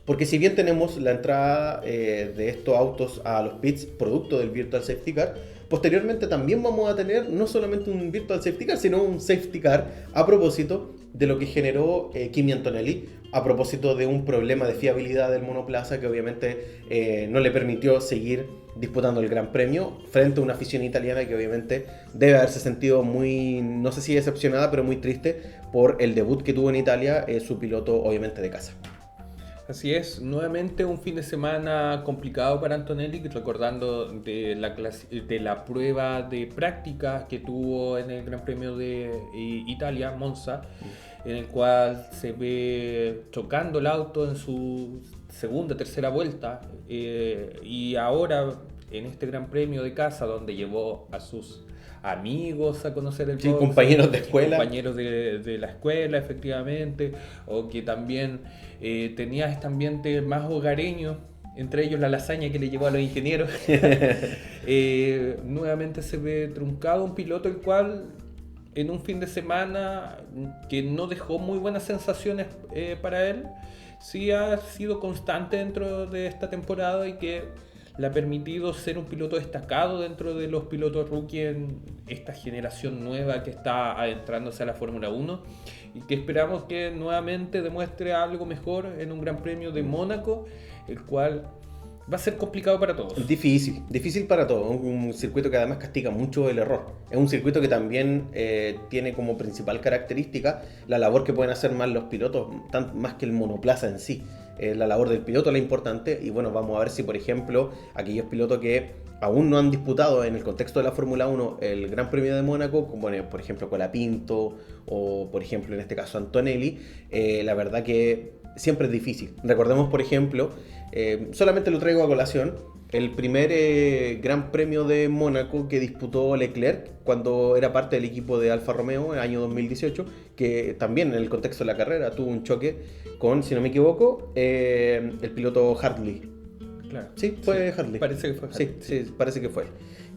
Speaker 2: porque si bien tenemos la entrada de estos autos a los pits producto del Virtual Safety Car, posteriormente también vamos a tener no solamente un Virtual Safety Car, sino un Safety Car a propósito de lo que generó Kimi Antonelli, a propósito de un problema de fiabilidad del monoplaza que obviamente no le permitió seguir disputando el Gran Premio frente a una afición italiana que obviamente debe haberse sentido muy, no sé si decepcionada, pero muy triste por el debut que tuvo en Italia su piloto obviamente de casa.
Speaker 1: Así es, nuevamente un fin de semana complicado para Antonelli, recordando de la prueba de práctica que tuvo en el Gran Premio de Italia, Monza, en el cual se ve chocando el auto en su segunda, tercera vuelta, y ahora en este Gran Premio de casa, donde llevó a sus amigos a conocer el
Speaker 2: Sí,
Speaker 1: box,
Speaker 2: compañeros de escuela.
Speaker 1: compañeros de la escuela, efectivamente, o que también tenía este ambiente más hogareño, entre ellos la lasaña que le llevó a los ingenieros. Nuevamente se ve truncado un piloto el cual en un fin de semana que no dejó muy buenas sensaciones para él, sí ha sido constante dentro de esta temporada y que le ha permitido ser un piloto destacado dentro de los pilotos rookie en esta generación nueva que está adentrándose a la Fórmula 1 y que esperamos que nuevamente demuestre algo mejor en un Gran Premio de Mónaco, el cual va a ser complicado para todos.
Speaker 2: Difícil para todos. Un circuito que además castiga mucho el error. Es un circuito que también tiene como principal característica la labor que pueden hacer más los pilotos, más que el monoplaza en sí. La labor del piloto es la importante y bueno, vamos a ver si por ejemplo aquellos pilotos que aún no han disputado en el contexto de la Fórmula 1 el Gran Premio de Mónaco, como por ejemplo Colapinto o por ejemplo en este caso Antonelli, la verdad que siempre es difícil. Recordemos por ejemplo, solamente lo traigo a colación, el primer Gran Premio de Mónaco que disputó Leclerc cuando era parte del equipo de Alfa Romeo en el año 2018, que también en el contexto de la carrera tuvo un choque con, si no me equivoco, el piloto Hartley.
Speaker 1: Claro.
Speaker 2: Sí, fue Hartley.
Speaker 1: Parece que fue Hartley.
Speaker 2: Sí, parece que fue.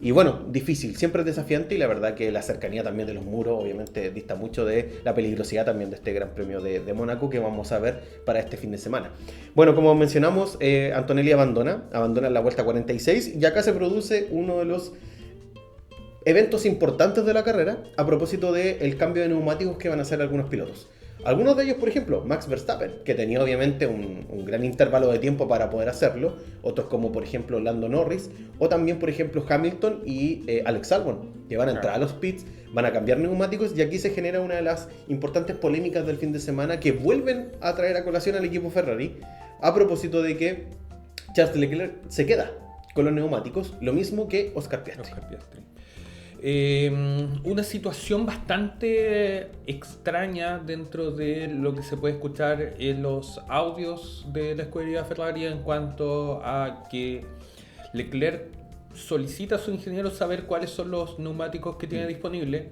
Speaker 2: Y bueno, difícil, siempre es desafiante y la verdad que la cercanía también de los muros obviamente dista mucho de la peligrosidad también de este Gran Premio de Mónaco que vamos a ver para este fin de semana. Bueno, como mencionamos, Antonelli abandona la vuelta 46 y acá se produce uno de los eventos importantes de la carrera a propósito del cambio de neumáticos que van a hacer algunos pilotos. Algunos de ellos, por ejemplo, Max Verstappen, que tenía obviamente un gran intervalo de tiempo para poder hacerlo. Otros como, por ejemplo, Lando Norris. O también, por ejemplo, Hamilton y Alex Albon, que van a entrar a los pits, van a cambiar neumáticos. Y aquí se genera una de las importantes polémicas del fin de semana que vuelven a traer a colación al equipo Ferrari. A propósito de que Charles Leclerc se queda con los neumáticos, lo mismo que Oscar Piastri.
Speaker 1: Una situación bastante extraña dentro de lo que se puede escuchar en los audios de la escudería Ferrari en cuanto a que Leclerc solicita a su ingeniero saber cuáles son los neumáticos que tiene disponibles,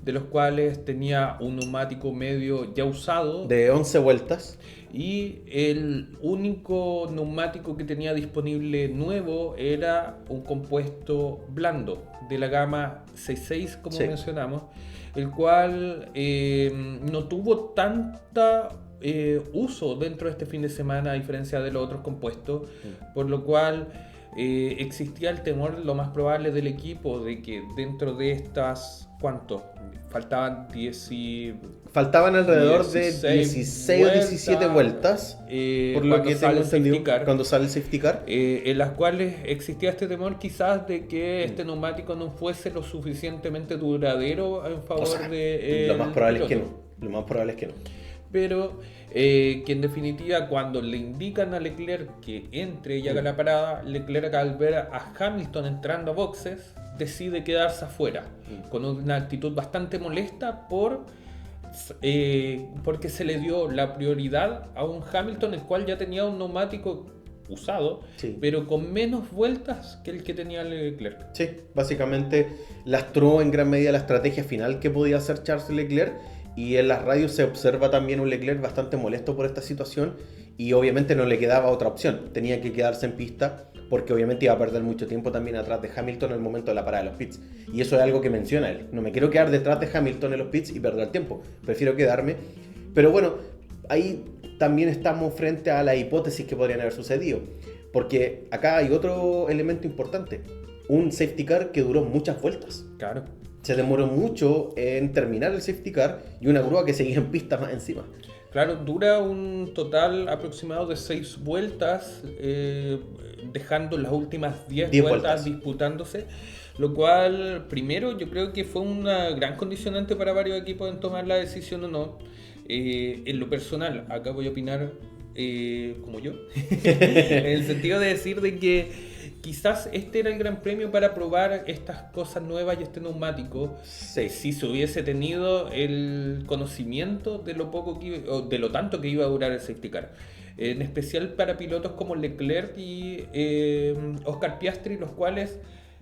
Speaker 1: de los cuales tenía un neumático medio ya usado
Speaker 2: de 11 vueltas
Speaker 1: y el único neumático que tenía disponible nuevo era un compuesto blando de la gama C6 como mencionamos, el cual no tuvo tanta uso dentro de este fin de semana a diferencia de los otros compuestos, por lo cual existía el temor, lo más probable del equipo, de que dentro de estas, ¿cuánto?
Speaker 2: Faltaban alrededor de 16 o 17 vueltas, por lo que tengo entendido, cuando sale el safety car.
Speaker 1: En las cuales existía este temor quizás de que este neumático no fuese lo suficientemente duradero en favor de...
Speaker 2: Lo más probable es que no. Lo más probable es que no.
Speaker 1: Pero que en definitiva cuando le indican a Leclerc que entre y haga la parada, Leclerc al ver a Hamilton entrando a boxes decide quedarse afuera con una actitud bastante molesta porque se le dio la prioridad a un Hamilton el cual ya tenía un neumático usado, pero con menos vueltas que el que tenía Leclerc.
Speaker 2: Sí, básicamente lastró en gran medida la estrategia final que podía hacer Charles Leclerc. Y en las radios se observa también un Leclerc bastante molesto por esta situación y obviamente no le quedaba otra opción, tenía que quedarse en pista porque obviamente iba a perder mucho tiempo también atrás de Hamilton en el momento de la parada de los pits. Y eso es algo que menciona él, no me quiero quedar detrás de Hamilton en los pits y perder tiempo, prefiero quedarme. Pero bueno, ahí también estamos frente a la hipótesis que podrían haber sucedido, porque acá hay otro elemento importante, un safety car que duró muchas vueltas.
Speaker 1: Claro.
Speaker 2: Se demoró mucho en terminar el safety car y una grúa que seguía en pista más encima.
Speaker 1: Claro, dura un total aproximado de 6 vueltas, dejando las últimas 10 vueltas disputándose, lo cual primero yo creo que fue una gran condicionante para varios equipos en tomar la decisión o no. En lo personal, acá voy a opinar como yo, en el sentido de decir de que quizás este era el gran premio para probar estas cosas nuevas y este neumático.
Speaker 2: Sí.
Speaker 1: Si se hubiese tenido el conocimiento de lo poco que, o de lo tanto que iba a durar el safety car. En especial para pilotos como Leclerc y Oscar Piastri, los cuales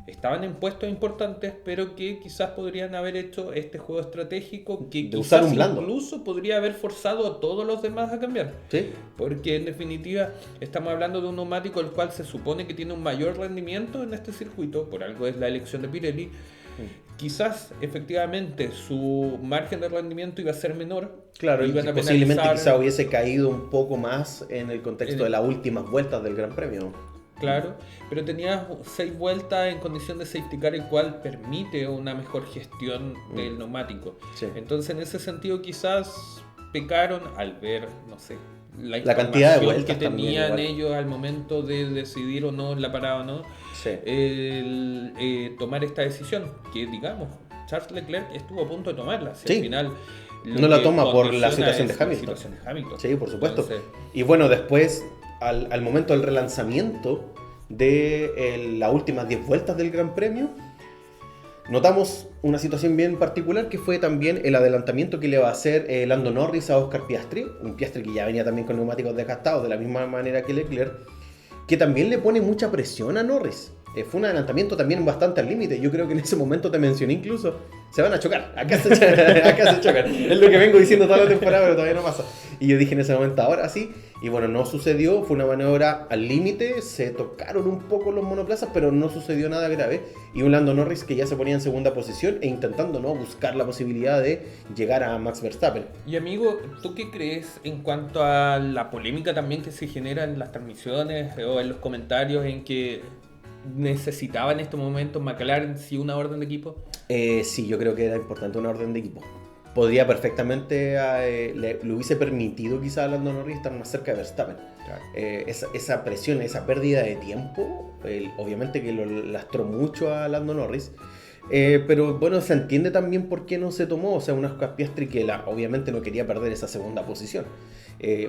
Speaker 1: estaban en puestos importantes, pero que quizás podrían haber hecho este juego estratégico que
Speaker 2: de usar
Speaker 1: quizás
Speaker 2: un blando.
Speaker 1: incluso podría haber forzado a todos los demás a cambiar.
Speaker 2: Sí.
Speaker 1: Porque en definitiva estamos hablando de un neumático el cual se supone que tiene un mayor rendimiento en este circuito, por algo es la elección de Pirelli. Quizás efectivamente su margen de rendimiento iba a ser menor.
Speaker 2: Claro, y
Speaker 1: iban a
Speaker 2: posiblemente
Speaker 1: penalizar-
Speaker 2: quizá hubiese caído un poco más en el contexto de las últimas vueltas del Gran Premio.
Speaker 1: Claro, pero tenía 6 vueltas en condición de safety car, el cual permite una mejor gestión del neumático.
Speaker 2: Sí.
Speaker 1: Entonces, en ese sentido, quizás pecaron al ver, no sé,
Speaker 2: La cantidad de
Speaker 1: información
Speaker 2: vueltas
Speaker 1: que
Speaker 2: también,
Speaker 1: tenían
Speaker 2: igual.
Speaker 1: ellos al momento de decidir o no la parada o no,
Speaker 2: Sí.
Speaker 1: tomar esta decisión, que digamos, Charles Leclerc estuvo a punto de tomarla, si
Speaker 2: Sí.
Speaker 1: al final lo
Speaker 2: No la
Speaker 1: que
Speaker 2: toma por la
Speaker 1: condiciona
Speaker 2: situación de
Speaker 1: es la
Speaker 2: Hamilton.
Speaker 1: situación de Hamilton.
Speaker 2: Sí, por supuesto.
Speaker 1: Entonces,
Speaker 2: Y bueno, después, al momento del relanzamiento de las últimas 10 vueltas del Gran Premio, notamos una situación bien particular que fue también el adelantamiento que le va a hacer Lando Norris a Oscar Piastri, un Piastri que ya venía también con neumáticos desgastados de la misma manera que Leclerc, que también le pone mucha presión a Norris. Fue un adelantamiento también bastante al límite. Yo creo que en ese momento te mencioné incluso, se van a chocar, acá se chocan. Es lo que vengo diciendo toda la temporada, pero todavía no pasa. Y yo dije en ese momento, ahora sí. Y bueno, no sucedió, fue una maniobra al límite, se tocaron un poco los monoplazas, pero no sucedió nada grave. Y un Lando Norris que ya se ponía en segunda posición e intentando no buscar la posibilidad de llegar a Max Verstappen.
Speaker 1: Y amigo, ¿tú qué crees en cuanto a la polémica también que se genera en las transmisiones o en los comentarios en que necesitaba en estos momentos McLaren sí una orden de equipo?
Speaker 2: Sí, yo creo que era importante una orden de equipo. Podría perfectamente, le hubiese permitido quizá a Lando Norris estar más cerca de Verstappen.
Speaker 1: Claro.
Speaker 2: Esa presión, esa pérdida de tiempo, obviamente que lo lastró mucho a Lando Norris. Pero bueno, se entiende también por qué no se tomó. O sea, un Oscar Piastri que obviamente no quería perder esa segunda posición.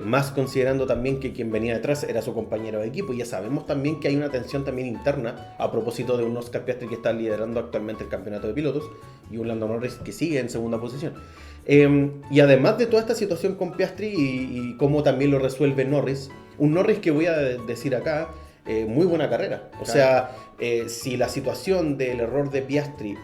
Speaker 2: Más considerando también que quien venía detrás era su compañero de equipo. Y ya sabemos también que hay una tensión también interna a propósito de un Oscar Piastri que está liderando actualmente el campeonato de pilotos y un Lando Norris que sigue en segunda posición. Y además de toda esta situación con Piastri y cómo también lo resuelve Norris, un Norris que voy a decir acá, muy buena carrera. O sea, si la situación del error de Piastri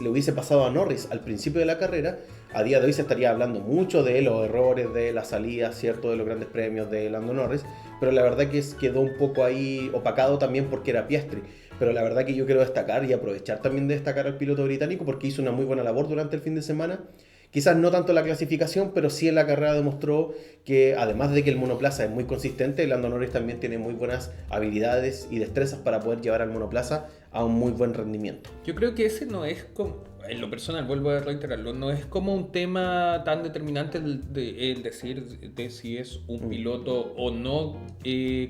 Speaker 2: le hubiese pasado a Norris al principio de la carrera, a día de hoy se estaría hablando mucho de los errores de la salida, ¿cierto? De los grandes premios de Lando Norris, pero la verdad que quedó un poco ahí opacado también porque era Piastri. Pero la verdad que yo quiero destacar y aprovechar también de destacar al piloto británico porque hizo una muy buena labor durante el fin de semana. Quizás no tanto en la clasificación, pero sí en la carrera demostró que además de que el monoplaza es muy consistente, Lando Norris también tiene muy buenas habilidades y destrezas para poder llevar al monoplaza a un muy buen rendimiento.
Speaker 1: Yo creo que ese no es como, en lo personal, vuelvo a reiterarlo, no es como un tema tan determinante el decir de si es un piloto o no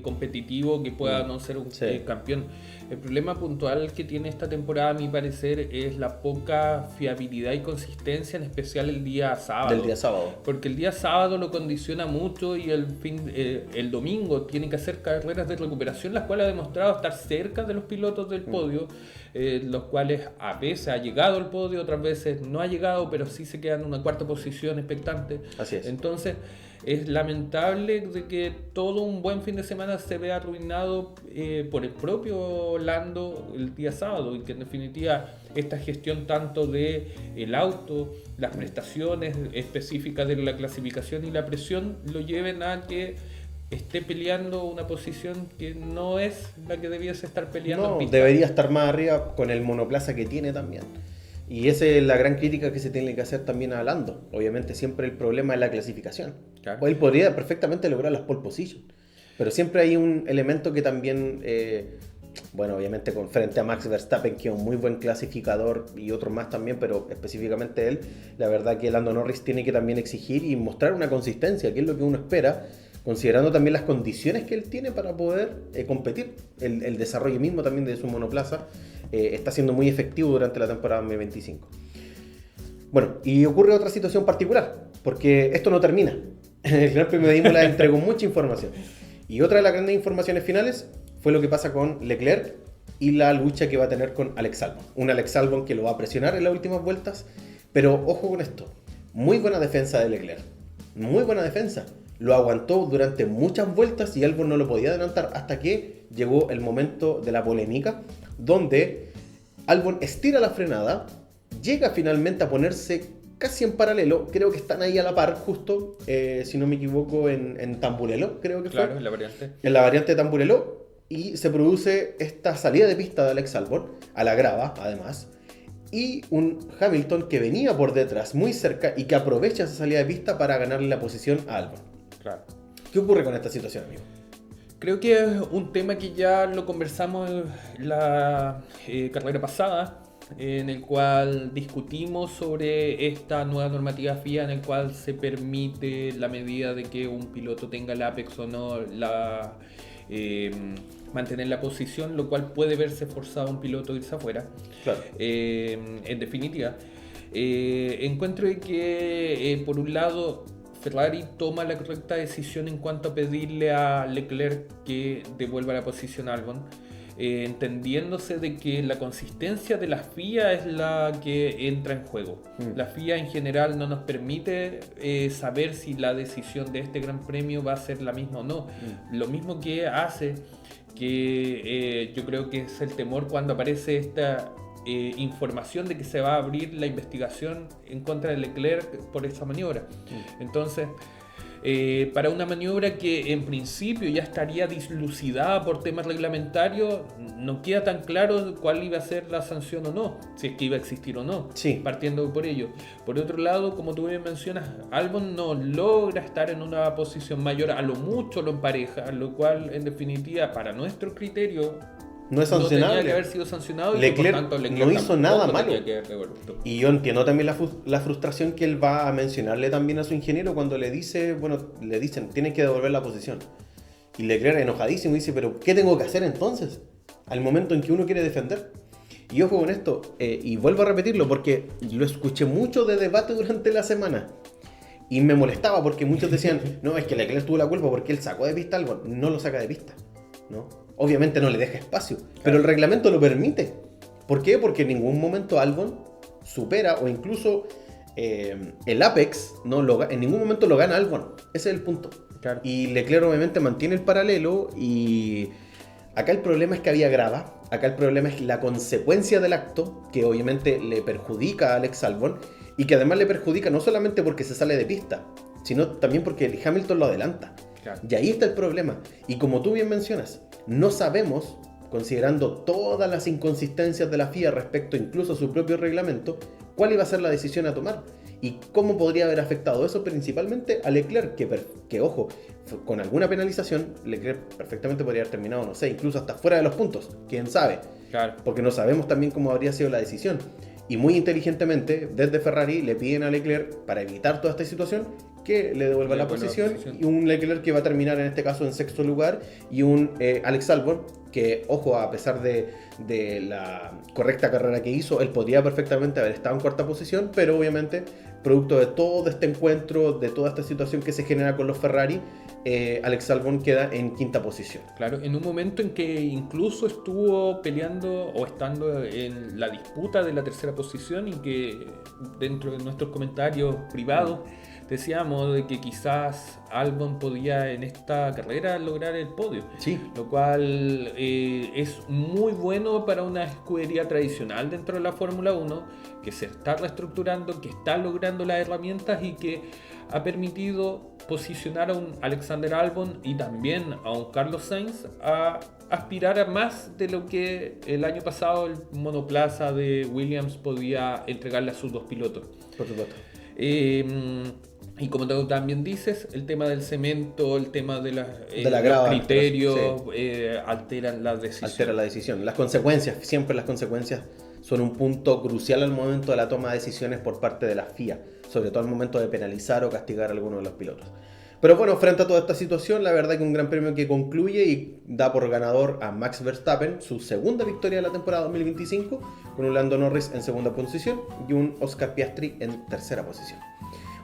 Speaker 1: competitivo que pueda no ser un campeón. El problema puntual que tiene esta temporada, a mi parecer, es la poca fiabilidad y consistencia, en especial el día sábado.
Speaker 2: Del día sábado.
Speaker 1: Porque el día sábado lo condiciona mucho y el domingo tiene que hacer carreras de recuperación, las cuales ha demostrado estar cerca de los pilotos del podio, los cuales a veces ha llegado al podio, otras veces no ha llegado, pero sí se queda en una cuarta posición expectante.
Speaker 2: Así es.
Speaker 1: Entonces, es lamentable de que todo un buen fin de semana se vea arruinado por el propio Lando el día sábado, y que en definitiva esta gestión tanto de el auto, las prestaciones específicas de la clasificación y la presión lo lleven a que esté peleando una posición que no es la que debiese estar peleando.
Speaker 2: No,
Speaker 1: en pista.
Speaker 2: debería estar más arriba con el monoplaza que tiene también. Y esa es la gran crítica que se tiene que hacer también a Lando. Obviamente siempre el problema es la clasificación.
Speaker 1: Claro.
Speaker 2: Él podría perfectamente lograr las pole position, pero siempre hay un elemento que también, bueno, obviamente frente a Max Verstappen, que es un muy buen clasificador, y otros más también, pero específicamente él, la verdad que Lando Norris tiene que también exigir y mostrar una consistencia, que es lo que uno espera, considerando también las condiciones que él tiene para poder competir. El desarrollo mismo también de su monoplaza está siendo muy efectivo durante la temporada 2025. Bueno, y ocurre otra situación particular, porque esto no termina. El Gran Premio de Imola entregó mucha información. Y otra de las grandes informaciones finales fue lo que pasa con Leclerc y la lucha que va a tener con Alex Albon. Un Alex Albon que lo va a presionar en las últimas vueltas, pero ojo con esto. Muy buena defensa de Leclerc. Muy buena defensa. Lo aguantó durante muchas vueltas y Albon no lo podía adelantar hasta que llegó el momento de la polémica, donde Albon estira la frenada, llega finalmente a ponerse casi en paralelo, creo que están ahí a la par, justo, si no me equivoco, en Tamburello, creo que fue.
Speaker 1: Claro, en la variante.
Speaker 2: En la variante de Tamburello, y se produce esta salida de pista de Alex Albon, a la grava, además, y un Hamilton que venía por detrás, muy cerca, y que aprovecha esa salida de pista para ganarle la posición a Albon.
Speaker 1: Claro.
Speaker 2: ¿Qué ocurre con esta situación, amigo?
Speaker 1: Creo que es un tema que ya lo conversamos en la carrera pasada, en el cual discutimos sobre esta nueva normativa FIA en el cual se permite la medida de que un piloto tenga el apex o no, mantener la posición, lo cual puede verse forzado a un piloto a irse afuera.
Speaker 2: Claro.
Speaker 1: En definitiva, encuentro que por un lado Ferrari toma la correcta decisión en cuanto a pedirle a Leclerc que devuelva la posición a Albon, entendiéndose de que la consistencia de la FIA es la que entra en juego. La FIA en general no nos permite saber si la decisión de este Gran Premio va a ser la misma o no. Lo mismo que hace que yo creo que es el temor cuando aparece esta información de que se va a abrir la investigación en contra de Leclerc por esta maniobra. Entonces, para una maniobra que en principio ya estaría dislucidada por temas reglamentarios, no queda tan claro cuál iba a ser la sanción o no, si es que iba a existir o no,
Speaker 2: Sí.
Speaker 1: partiendo por ello. Por otro lado, como tú bien mencionas, Albon no logra estar en una posición mayor, a lo mucho lo empareja, lo cual en definitiva para nuestro criterio
Speaker 2: No es
Speaker 1: no tenía
Speaker 2: sancionable.
Speaker 1: que haber sido sancionado y
Speaker 2: Leclerc
Speaker 1: por tanto
Speaker 2: no hizo nada
Speaker 1: tampoco
Speaker 2: malo.
Speaker 1: tenía que haber devuelto.
Speaker 2: Y yo entiendo también la frustración que él va a mencionarle también a su ingeniero cuando le dice, bueno, le dicen, tienes que devolver la posición. Y Leclerc enojadísimo dice, pero ¿qué tengo que hacer entonces? Al momento en que uno quiere defender. Y ojo con esto, y vuelvo a repetirlo porque lo escuché mucho de debate durante la semana. Y me molestaba porque muchos decían, no, es que Leclerc tuvo la culpa porque él sacó de pista algo. No lo saca de pista, ¿no? Obviamente no le deja espacio, pero el reglamento lo permite. ¿Por qué? Porque en ningún momento Albon supera o incluso el apex, en ningún momento lo gana Albon. Ese es el punto.
Speaker 1: Claro.
Speaker 2: Y Leclerc obviamente mantiene el paralelo y acá el problema es que había grava. Acá el problema es la consecuencia del acto, que obviamente le perjudica a Alex Albon y que además le perjudica no solamente porque se sale de pista, sino también porque Hamilton lo adelanta.
Speaker 1: Claro.
Speaker 2: Y ahí está el problema. Y como tú bien mencionas, no sabemos, considerando todas las inconsistencias de la FIA respecto incluso a su propio reglamento, cuál iba a ser la decisión a tomar y cómo podría haber afectado eso principalmente a Leclerc, que ojo, con alguna penalización, Leclerc perfectamente podría haber terminado, no sé, incluso hasta fuera de los puntos, quién sabe,
Speaker 1: Claro.
Speaker 2: porque no sabemos también cómo habría sido la decisión. Y muy inteligentemente, desde Ferrari le piden a Leclerc, para evitar toda esta situación, que le devuelva la posición, y un Leclerc que va a terminar en este caso en sexto lugar, y un Alex Albon, que ojo, a pesar de la correcta carrera que hizo, él podría perfectamente haber estado en cuarta posición, pero obviamente, producto de todo este encuentro, de toda esta situación que se genera con los Ferrari, Alex Albon queda en quinta posición.
Speaker 1: Claro, en un momento en que incluso estuvo peleando o estando en la disputa de la tercera posición y que dentro de nuestros comentarios privados decíamos de que quizás Albon podía en esta carrera lograr el podio.
Speaker 2: Sí.
Speaker 1: Lo cual es muy bueno para una escudería tradicional dentro de la Fórmula 1 que se está reestructurando, que está logrando las herramientas y que ha permitido posicionar a un Alexander Albon y también a un Carlos Sainz a aspirar a más de lo que el año pasado el monoplaza de Williams podía entregarle a sus dos pilotos.
Speaker 2: Por supuesto.
Speaker 1: Y como tú también dices, el tema del cemento, el tema de
Speaker 2: la grava,
Speaker 1: los criterios,
Speaker 2: sí.
Speaker 1: alteran la decisión.
Speaker 2: Altera la decisión. Las consecuencias, siempre las consecuencias son un punto crucial al momento de la toma de decisiones por parte de la FIA, sobre todo al momento de penalizar o castigar a alguno de los pilotos. Pero bueno, frente a toda esta situación, la verdad que un gran premio que concluye y da por ganador a Max Verstappen, su segunda victoria de la temporada 2025, con un Lando Norris en segunda posición y un Oscar Piastri en tercera posición.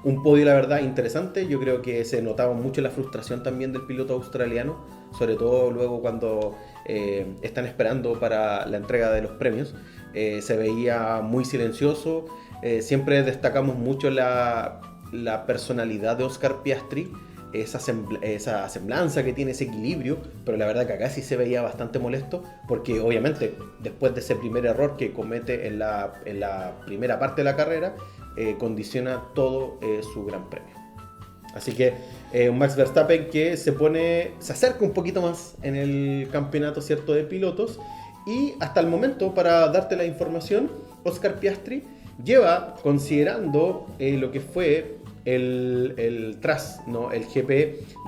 Speaker 2: Un podio, la verdad, interesante. Yo creo que se notaba mucho la frustración también del piloto australiano, sobre todo luego cuando están esperando para la entrega de los premios. Se veía muy silencioso. Siempre destacamos mucho la personalidad de Oscar Piastri, esa semblanza que tiene, ese equilibrio, pero la verdad que acá sí se veía bastante molesto, porque obviamente después de ese primer error que comete en la primera parte de la carrera, condiciona todo su gran premio. Así que un Max Verstappen que se acerca un poquito más en el campeonato, ¿cierto?, de pilotos, y hasta el momento, para darte la información, Oscar Piastri lleva, considerando lo que fue el TRAS, ¿no?, el GP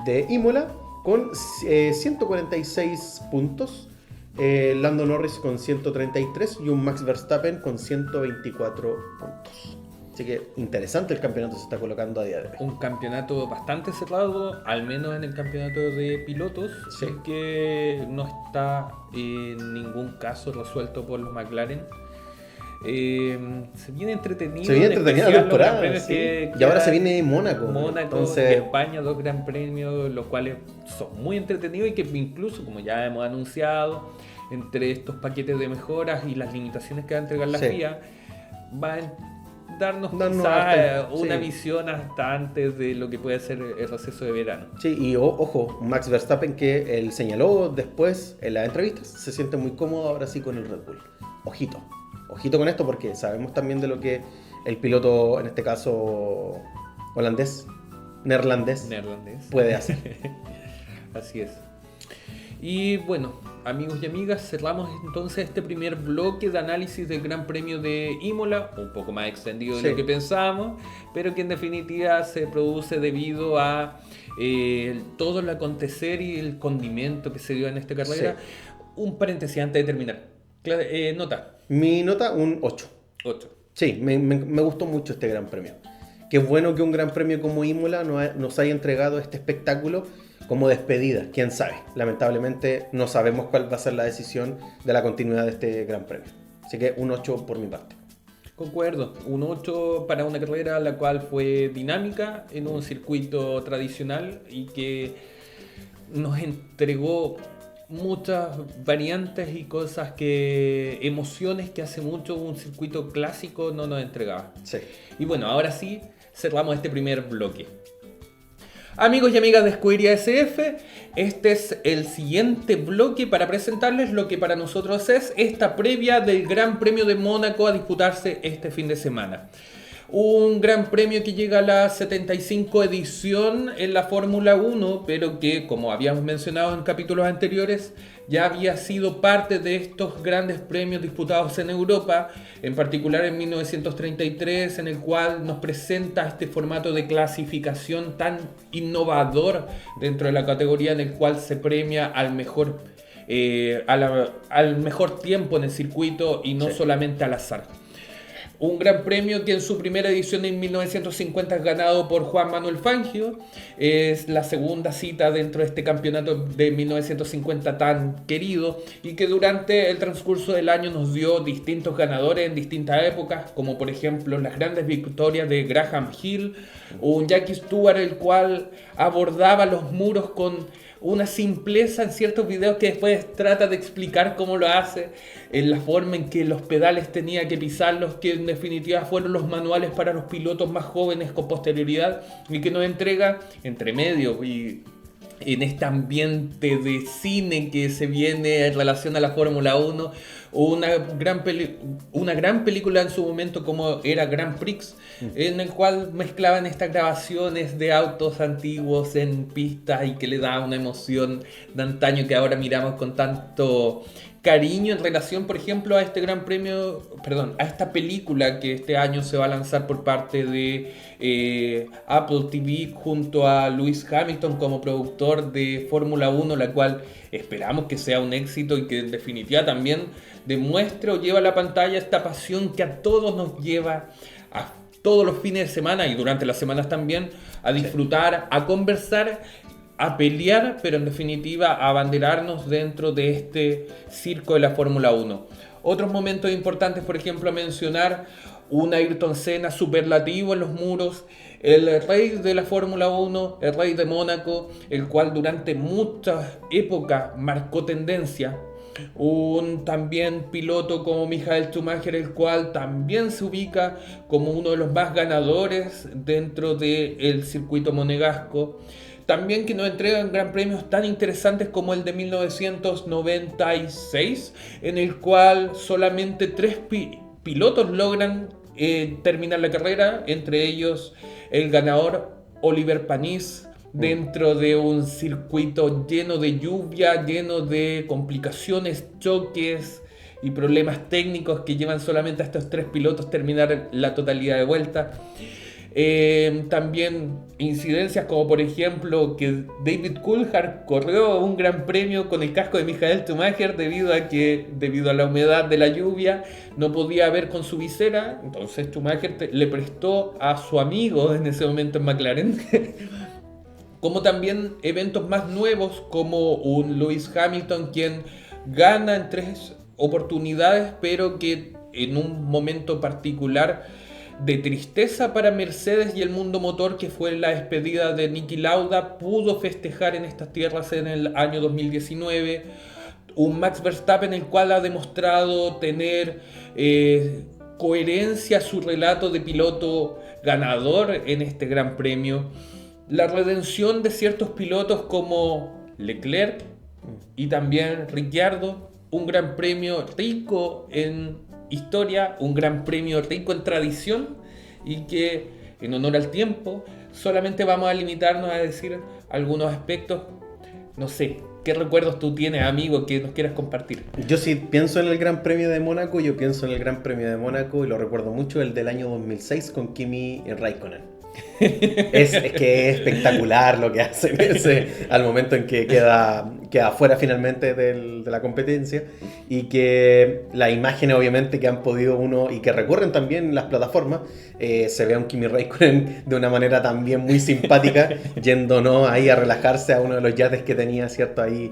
Speaker 2: de Imola, con 146 puntos, Lando Norris con 133 y un Max Verstappen con 124 puntos. Así que interesante el campeonato se está colocando a día de hoy.
Speaker 1: Un campeonato bastante cerrado, al menos en el campeonato de pilotos,
Speaker 2: Sí.
Speaker 1: que no está en ningún caso resuelto por los McLaren. Se viene entretenido.
Speaker 2: Se viene entretenida la temporada, sí. Y ahora se viene Mónaco.
Speaker 1: Entonces... y España, 2 gran premios, los cuales son muy entretenidos y que incluso, como ya hemos anunciado, entre estos paquetes de mejoras y las limitaciones que va a entregar la FIA, va a darnos quizás una visión hasta antes de lo que puede ser el receso de verano.
Speaker 2: Sí, y ojo, Max Verstappen, que él señaló después en las entrevistas, se siente muy cómodo ahora sí con el Red Bull. Ojito con esto, porque sabemos también de lo que el piloto, en este caso neerlandés puede hacer.
Speaker 1: Así es. Y bueno, amigos y amigas, cerramos entonces este primer bloque de análisis del Gran Premio de Imola, un poco más extendido de lo que pensábamos, pero que en definitiva se produce debido a todo el acontecer y el condimento que se dio en esta carrera. Sí. Un paréntesis antes de terminar. Nota.
Speaker 2: Mi nota, un 8.
Speaker 1: 8.
Speaker 2: Sí, me gustó mucho este Gran Premio. Qué bueno que un Gran Premio como Imola nos haya entregado este espectáculo como despedida, quién sabe. Lamentablemente no sabemos cuál va a ser la decisión de la continuidad de este Gran Premio. Así que un 8 por mi parte.
Speaker 1: Concuerdo, un 8 para una carrera la cual fue dinámica en un circuito tradicional y que nos entregó muchas variantes y cosas emociones que hace mucho un circuito clásico no nos entregaba.
Speaker 2: Sí.
Speaker 1: Y bueno, ahora sí, cerramos este primer bloque. Amigos y amigas de Scuderia SF, este es el siguiente bloque para presentarles lo que para nosotros es esta previa del Gran Premio de Mónaco a disputarse este fin de semana. Un gran premio que llega a la 75 edición en la Fórmula 1, pero que, como habíamos mencionado en capítulos anteriores, ya había sido parte de estos grandes premios disputados en Europa, en particular en 1933, en el cual nos presenta este formato de clasificación tan innovador dentro de la categoría, en el cual se premia al mejor, al mejor tiempo en el circuito y no solamente al azar. Un gran premio que en su primera edición en 1950 es ganado por Juan Manuel Fangio. Es la segunda cita dentro de este campeonato de 1950 tan querido y que durante el transcurso del año nos dio distintos ganadores en distintas épocas, como por ejemplo las grandes victorias de Graham Hill, un Jackie Stewart el cual abordaba los muros con una simpleza en ciertos videos que después trata de explicar cómo lo hace, en la forma en que los pedales tenía que pisarlos, que en definitiva fueron los manuales para los pilotos más jóvenes con posterioridad y que nos entrega entre medio y en este ambiente de cine que se viene en relación a la Fórmula 1, una gran película en su momento como era Grand Prix, en el cual mezclaban estas grabaciones de autos antiguos en pistas y que le da una emoción de antaño que ahora miramos con tanto cariño en relación, por ejemplo, a este gran premio, a esta película que este año se va a lanzar por parte de Apple TV junto a Lewis Hamilton como productor de Fórmula 1, la cual esperamos que sea un éxito y que en definitiva también demuestre o lleva a la pantalla esta pasión que a todos nos lleva a todos los fines de semana y durante las semanas también a disfrutar, a conversar, a pelear, pero en definitiva a abanderarnos dentro de este circo de la Fórmula 1. Otros momentos importantes, por ejemplo, a mencionar un Ayrton Senna superlativo en los muros, el rey de la Fórmula 1, el rey de Mónaco, el cual durante muchas épocas marcó tendencia. Un también piloto como Michael Schumacher, el cual también se ubica como uno de los más ganadores dentro del circuito monegasco. También que nos entregan gran premios tan interesantes como el de 1996, en el cual solamente tres pilotos logran terminar la carrera, entre ellos el ganador Oliver Panis, dentro de un circuito lleno de lluvia, lleno de complicaciones, choques y problemas técnicos que llevan solamente a estos tres pilotos terminar la totalidad de vuelta. También incidencias como por ejemplo que David Coulthard corrió un gran premio con el casco de Michael Schumacher debido a la humedad de la lluvia no podía ver con su visera, entonces Schumacher le prestó a su amigo en ese momento en McLaren. Como también eventos más nuevos como un Lewis Hamilton, quien gana en 3 oportunidades, pero que en un momento particular de tristeza para Mercedes y el mundo motor, que fue la despedida de Niki Lauda, pudo festejar en estas tierras en el año 2019. Un Max Verstappen, el cual ha demostrado tener coherencia a su relato de piloto ganador en este gran premio. La redención de ciertos pilotos como Leclerc y también Ricciardo, un gran premio rico en historia, un gran premio rico en tradición, y que en honor al tiempo solamente vamos a limitarnos a decir algunos aspectos. No sé, ¿qué recuerdos tú tienes, amigo, que nos quieras compartir?
Speaker 2: Yo sí pienso en el Gran Premio de Mónaco, y lo recuerdo mucho, el del año 2006 con Kimi Raikkonen. Es que es espectacular lo que hacen al momento en que queda fuera finalmente de la competencia, y que las imágenes obviamente que han podido uno y que recorren también las plataformas, se ve a un Kimi Raikkonen de una manera también muy simpática yendo, ¿no?, ahí a relajarse a uno de los yates que tenía, ¿cierto? Ahí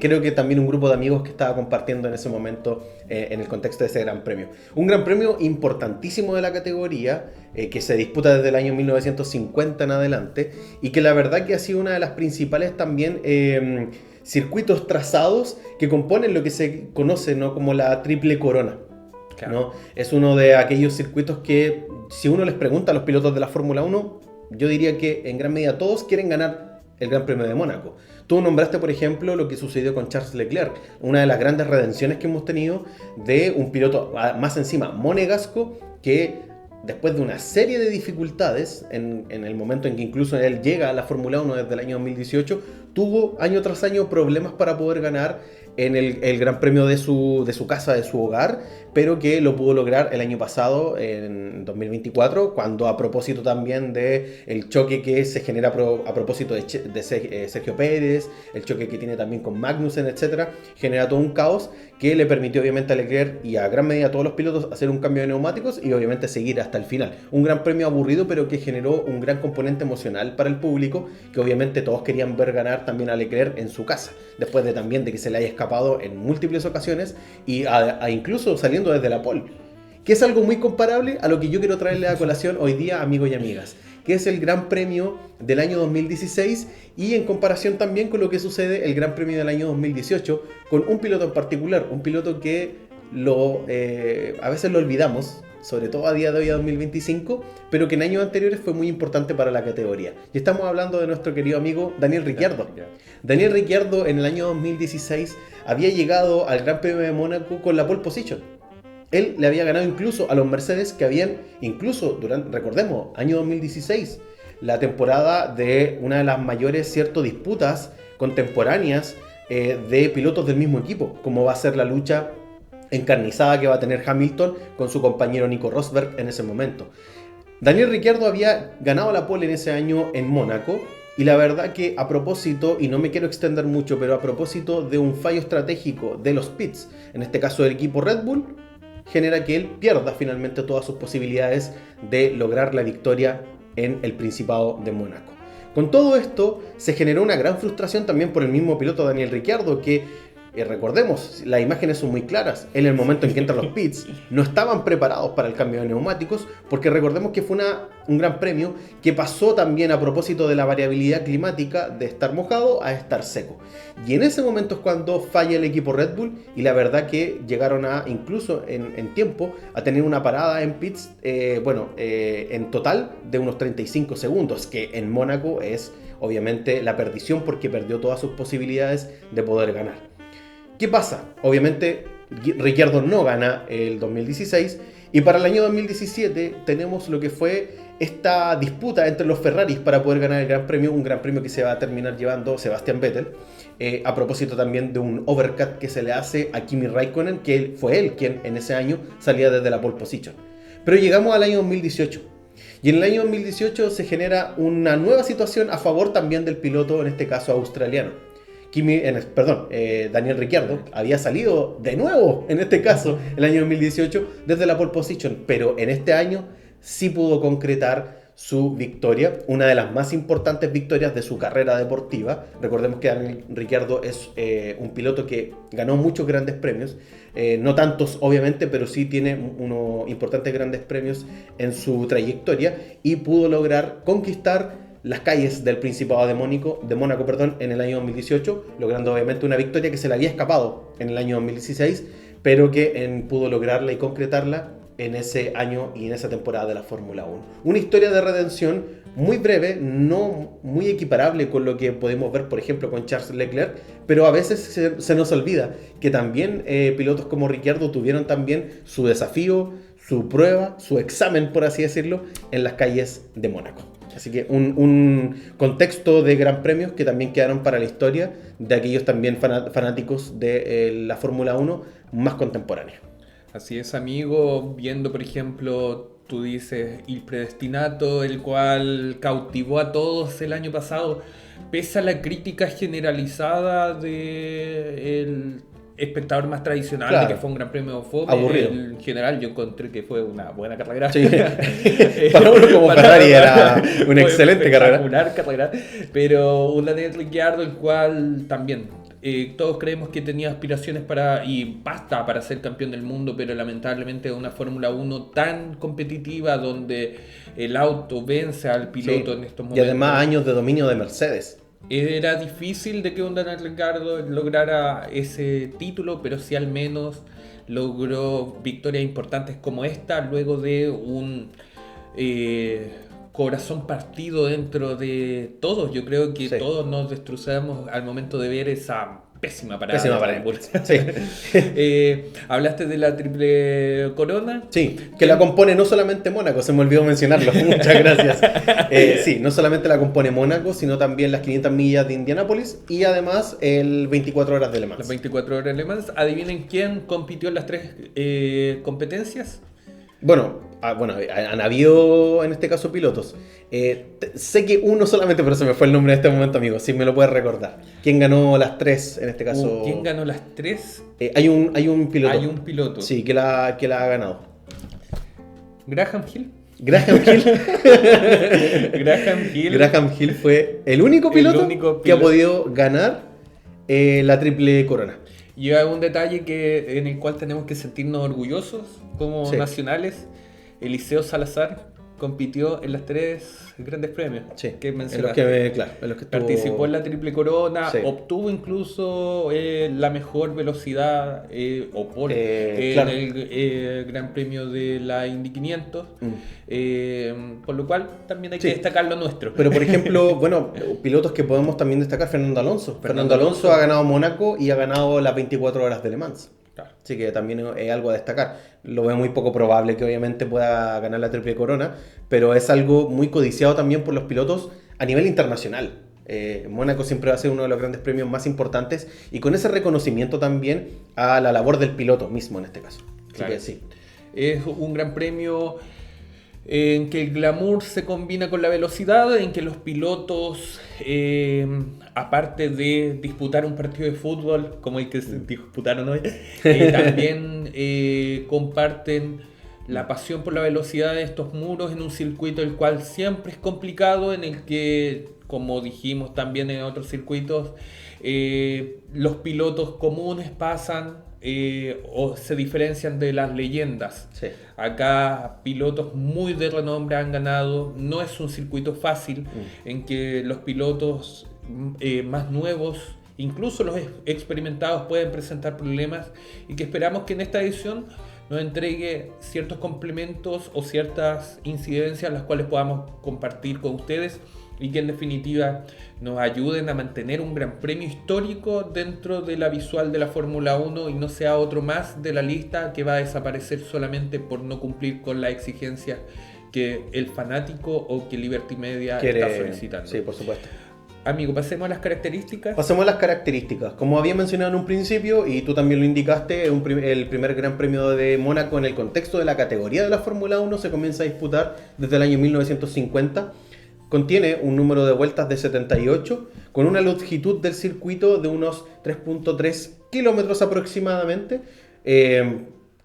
Speaker 2: creo que también un grupo de amigos que estaba compartiendo en ese momento en el contexto de ese gran premio. Un gran premio importantísimo de la categoría, que se disputa desde el año 1950 en adelante, y que la verdad que ha sido una de las principales también circuitos trazados que componen lo que se conoce, ¿no?, como la Triple Corona. Claro. ¿No? Es uno de aquellos circuitos que, si uno les pregunta a los pilotos de la Fórmula 1, yo diría que en gran medida todos quieren ganar el Gran Premio de Mónaco. Tú nombraste, por ejemplo, lo que sucedió con Charles Leclerc, una de las grandes redenciones que hemos tenido de un piloto, más encima monegasco, que después de una serie de dificultades, en el momento en que incluso él llega a la Fórmula 1 desde el año 2018, tuvo año tras año problemas para poder ganar en el Gran Premio de su casa, de su hogar, pero que lo pudo lograr el año pasado, en 2024, cuando, a propósito también del choque que se genera a propósito de Sergio Pérez, el choque que tiene también con Magnussen, etc., genera todo un caos que le permitió obviamente a Leclerc y a gran medida a todos los pilotos hacer un cambio de neumáticos y obviamente seguir hasta el final. Un gran premio aburrido, pero que generó un gran componente emocional para el público, que obviamente todos querían ver ganar también a Leclerc en su casa, después de también de que se le haya escapado en múltiples ocasiones y a incluso saliendo desde la pole, que es algo muy comparable a lo que yo quiero traerle a colación hoy día, amigos y amigas, que es el Gran Premio del año 2016, y en comparación también con lo que sucede el Gran Premio del año 2018, con un piloto en particular, un piloto que a veces lo olvidamos, sobre todo a día de hoy, a 2025, pero que en años anteriores fue muy importante para la categoría. Y estamos hablando de nuestro querido amigo Daniel Ricciardo. Daniel Ricciardo en el año 2016 había llegado al Gran Premio de Mónaco con la pole position. Él le había ganado incluso a los Mercedes, que habían incluso, recordemos, año 2016, la temporada de una de las mayores, disputas contemporáneas de pilotos del mismo equipo, como va a ser la lucha encarnizada que va a tener Hamilton con su compañero Nico Rosberg en ese momento. Daniel Ricciardo había ganado la pole en ese año en Mónaco, y la verdad que, a propósito, y no me quiero extender mucho, pero a propósito de un fallo estratégico de los pits, en este caso del equipo Red Bull, genera que él pierda finalmente todas sus posibilidades de lograr la victoria en el Principado de Mónaco. Con todo esto se generó una gran frustración también por el mismo piloto Daniel Ricciardo, que Recordemos, las imágenes son muy claras. En el momento en que entran los pits, no estaban preparados para el cambio de neumáticos, porque recordemos que fue un gran premio que pasó también a propósito de la variabilidad climática de estar mojado a estar seco. Y en ese momento es cuando falla el equipo Red Bull, y la verdad que llegaron incluso en tiempo, a tener una parada en pits, en total de unos 35 segundos, que en Mónaco es obviamente la perdición porque perdió todas sus posibilidades de poder ganar. ¿Qué pasa? Obviamente Ricciardo no gana el 2016 y para el año 2017 tenemos lo que fue esta disputa entre los Ferraris para poder ganar el Gran Premio, un Gran Premio que se va a terminar llevando Sebastian Vettel, a propósito también de un overcut que se le hace a Kimi Raikkonen, que fue él quien en ese año salía desde la pole position. Pero llegamos al año 2018 y en el año 2018 se genera una nueva situación a favor también del piloto, en este caso australiano. Daniel Ricciardo había salido de nuevo, en este caso, el año 2018, desde la pole position, pero en este año sí pudo concretar su victoria, una de las más importantes victorias de su carrera deportiva. Recordemos que Daniel Ricciardo es un piloto que ganó muchos grandes premios, no tantos obviamente, pero sí tiene unos importantes grandes premios en su trayectoria y pudo lograr conquistar las calles del Principado de Mónaco, en el año 2018, logrando obviamente una victoria que se le había escapado en el año 2016, pero que pudo lograrla y concretarla en ese año y en esa temporada de la Fórmula 1. Una historia de redención muy breve, no muy equiparable con lo que podemos ver, por ejemplo, con Charles Leclerc, pero a veces se nos olvida que también pilotos como Ricciardo tuvieron también su desafío, su prueba, su examen, por así decirlo, en las calles de Mónaco. Así que un contexto de gran premios que también quedaron para la historia de aquellos también fanáticos de la Fórmula 1 más contemporánea.
Speaker 1: Así es, amigo, viendo por ejemplo, tú dices Il Predestinato, el cual cautivó a todos el año pasado, pese a la crítica generalizada del espectador más tradicional, claro, de que fue un gran premio fome.
Speaker 2: Aburrido.
Speaker 1: En general yo encontré que fue una buena carrera.
Speaker 2: Sí. Para uno como Ferrari era una excelente
Speaker 1: carrera. Pero un Daniel Ricciardo, el cual también todos creemos que tenía aspiraciones y basta para ser campeón del mundo, pero lamentablemente una Fórmula 1 tan competitiva donde el auto vence al piloto, sí, en estos momentos.
Speaker 2: Y además años de dominio de Mercedes.
Speaker 1: Era difícil de que un Daniel Ricciardo lograra ese título, pero sí al menos logró victorias importantes como esta, luego de un corazón partido dentro de todos. Yo creo que sí, todos nos destrozamos al momento de ver esa pésima parada.
Speaker 2: Sí.
Speaker 1: Hablaste de la triple corona.
Speaker 2: Sí, que la compone no solamente Mónaco, se me olvidó mencionarlo. Muchas gracias. Sí, no solamente la compone Mónaco, sino también las 500 millas de Indianápolis y además el 24 horas de Le Mans.
Speaker 1: Las 24 horas de Le Mans. Adivinen quién compitió en las tres competencias.
Speaker 2: Han habido en este caso pilotos. Sé que uno solamente, pero se me fue el nombre en este momento, amigo. Si me lo puedes recordar. ¿Quién ganó las tres en este caso?
Speaker 1: ¿Quién ganó las tres?
Speaker 2: Hay un piloto.
Speaker 1: Hay un piloto.
Speaker 2: Sí, que la ha ganado.
Speaker 1: Graham Hill.
Speaker 2: Graham Hill fue el único piloto que ha podido ganar la triple corona.
Speaker 1: Y hay un detalle en el cual tenemos que sentirnos orgullosos como nacionales. Eliseo Salazar compitió en las tres grandes premios que mencionaste.
Speaker 2: En los que
Speaker 1: participó en la triple corona, obtuvo incluso la mejor velocidad en el Gran Premio de la Indy 500, por lo cual también hay que destacar lo nuestro.
Speaker 2: Pero por ejemplo, pilotos que podemos también destacar, Fernando Alonso. Fernando Alonso ha ganado Mónaco y ha ganado las 24 horas de Le Mans. Claro. Así que también es algo a destacar. Lo veo muy poco probable que obviamente pueda ganar la triple corona, pero es algo muy codiciado también por los pilotos a nivel internacional. Mónaco siempre va a ser uno de los grandes premios más importantes y con ese reconocimiento también a la labor del piloto mismo en este caso.
Speaker 1: Claro.
Speaker 2: Así que sí.
Speaker 1: Es un gran premio en que el glamour se combina con la velocidad, en que los pilotos, aparte de disputar un partido de fútbol, como el que se disputaron hoy, también comparten la pasión por la velocidad de estos muros en un circuito el cual siempre es complicado, en el que, como dijimos también en otros circuitos, Los pilotos comunes pasan o se diferencian de las leyendas.
Speaker 2: Sí.
Speaker 1: Acá pilotos muy de renombre han ganado. No es un circuito fácil en que los pilotos más nuevos, incluso los experimentados, pueden presentar problemas, y que esperamos que en esta edición nos entregue ciertos complementos o ciertas incidencias las cuales podamos compartir con ustedes, y que en definitiva nos ayuden a mantener un gran premio histórico dentro de la visual de la Fórmula 1 y no sea otro más de la lista que va a desaparecer solamente por no cumplir con la exigencia que el fanático o que Liberty Media está solicitando.
Speaker 2: Sí, por supuesto.
Speaker 1: Amigo, pasemos a las características.
Speaker 2: Pasemos a las características. Como había mencionado en un principio, y tú también lo indicaste, el primer Gran Premio de Mónaco en el contexto de la categoría de la Fórmula 1 se comienza a disputar desde el año 1950. Contiene un número de vueltas de 78, con una longitud del circuito de unos 3.3 kilómetros aproximadamente,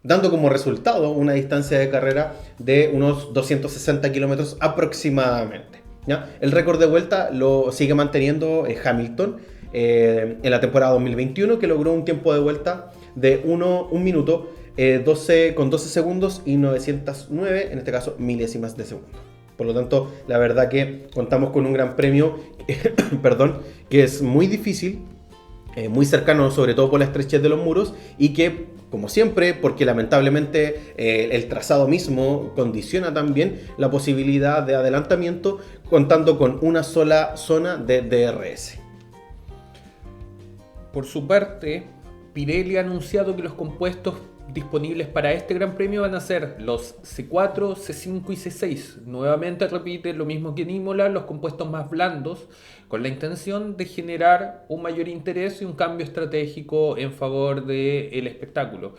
Speaker 2: dando como resultado una distancia de carrera de unos 260 kilómetros aproximadamente. ¿Ya? El récord de vuelta lo sigue manteniendo Hamilton en la temporada 2021, que logró un tiempo de vuelta de 1 minuto con 12 segundos y 909, en este caso, milésimas de segundo. Por lo tanto, la verdad que contamos con un gran premio perdón, que es muy difícil, muy cercano, sobre todo por la estrechez de los muros, y que, como siempre, porque lamentablemente el trazado mismo condiciona también la posibilidad de adelantamiento, contando con una sola zona de DRS.
Speaker 1: Por su parte, Pirelli ha anunciado que los compuestos disponibles para este Gran Premio van a ser los C4, C5 y C6. Nuevamente repite lo mismo que en Imola, los compuestos más blandos, con la intención de generar un mayor interés y un cambio estratégico en favor del espectáculo.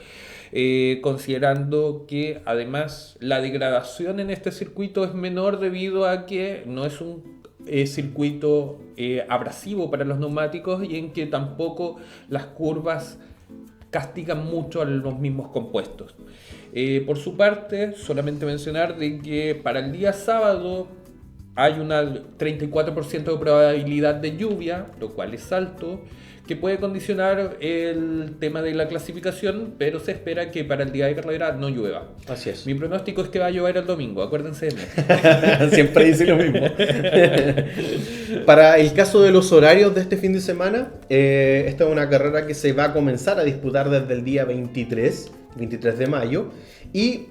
Speaker 1: Considerando que además la degradación en este circuito es menor debido a que no es un circuito abrasivo para los neumáticos, y en que tampoco las curvas castigan mucho a los mismos compuestos. Por su parte, solamente mencionar de que para el día sábado hay un 34% de probabilidad de lluvia, lo cual es alto, que puede condicionar el tema de la clasificación, pero se espera que para el día de carrera no llueva.
Speaker 2: Así es.
Speaker 1: Mi pronóstico es que va a llover el domingo, acuérdense de mí.
Speaker 2: Siempre dice lo mismo. Para el caso de los horarios de este fin de semana, esta es una carrera que se va a comenzar a disputar desde el día 23 de mayo, y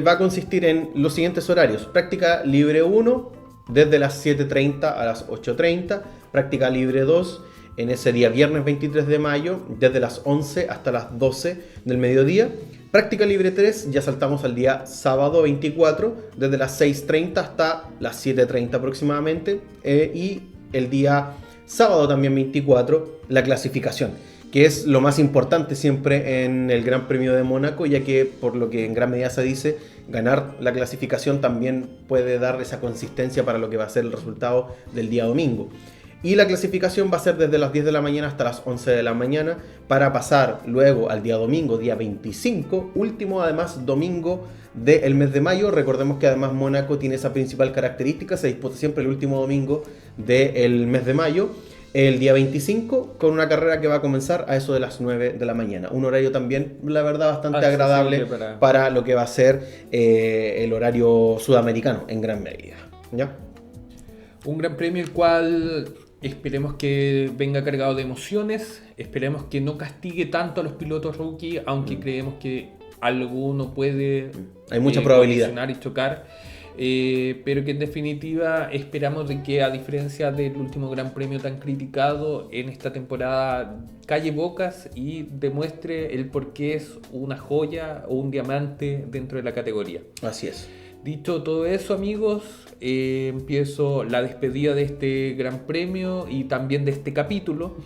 Speaker 2: va a consistir en los siguientes horarios: práctica libre 1 desde las 7:30 a las 8:30, práctica libre 2 en ese día viernes 23 de mayo desde las 11 hasta las 12 del mediodía, práctica libre 3 ya saltamos al día sábado 24 desde las 6:30 hasta las 7:30 aproximadamente, y el día sábado también 24 la clasificación, que es lo más importante siempre en el Gran Premio de Mónaco, ya que, por lo que en gran medida se dice, ganar la clasificación también puede dar esa consistencia para lo que va a ser el resultado del día domingo. Y la clasificación va a ser desde las 10 de la mañana hasta las 11 de la mañana, para pasar luego al día domingo, día 25, último además domingo del mes de mayo. Recordemos que además Mónaco tiene esa principal característica, se disputa siempre el último domingo del mes de mayo, el día 25, con una carrera que va a comenzar a eso de las 9 de la mañana. Un horario también, la verdad, bastante agradable para lo que va a ser el horario sudamericano en gran medida. ¿Ya?
Speaker 1: Un gran premio el cual esperemos que venga cargado de emociones, esperemos que no castigue tanto a los pilotos rookie, aunque creemos que alguno puede
Speaker 2: hay mucha probabilidad
Speaker 1: y chocar, pero que en definitiva esperamos de que, a diferencia del último Gran Premio tan criticado, en esta temporada calle bocas y demuestre el por qué es una joya o un diamante dentro de la categoría.
Speaker 2: Así es.
Speaker 1: Dicho todo eso, amigos, empiezo la despedida de este Gran Premio y también de este capítulo.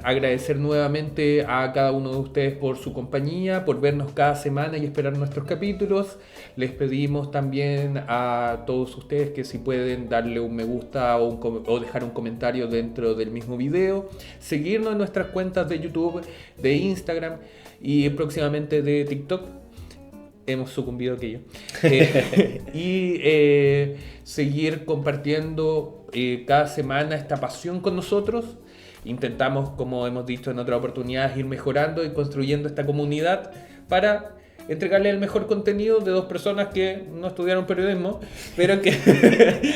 Speaker 1: Agradecer nuevamente a cada uno de ustedes por su compañía, por vernos cada semana y esperar nuestros capítulos. Les pedimos también a todos ustedes que, si pueden, darle un me gusta o dejar un comentario dentro del mismo video, seguirnos en nuestras cuentas de YouTube, de Instagram y próximamente de TikTok. Hemos sucumbido a aquello. Y seguir compartiendo cada semana esta pasión con nosotros. intentamos, como hemos dicho en otras oportunidades, ir mejorando y construyendo esta comunidad para entregarle el mejor contenido de dos personas que no estudiaron periodismo, pero que...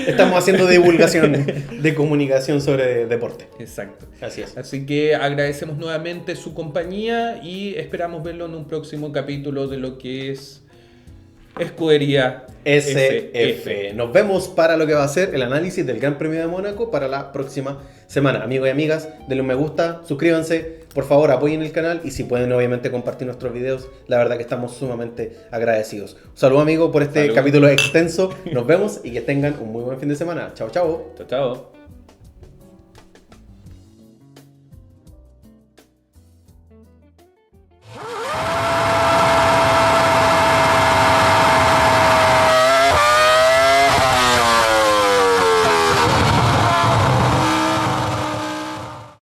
Speaker 2: Estamos haciendo divulgación de comunicación sobre deporte.
Speaker 1: Exacto.
Speaker 2: Así es.
Speaker 1: Así que agradecemos nuevamente su compañía y esperamos verlo en un próximo capítulo de lo que es Escudería
Speaker 2: SF. Nos vemos para lo que va a ser el análisis del Gran Premio de Mónaco para la próxima semana. Amigos y amigas, denle un me gusta, suscríbanse, por favor apoyen el canal y si pueden obviamente compartir nuestros videos, la verdad que estamos sumamente agradecidos. Un saludo amigos por este
Speaker 1: Salud.
Speaker 2: capítulo extenso, nos vemos y que tengan un muy buen fin de semana. Chao, chao.
Speaker 1: Chao, chao.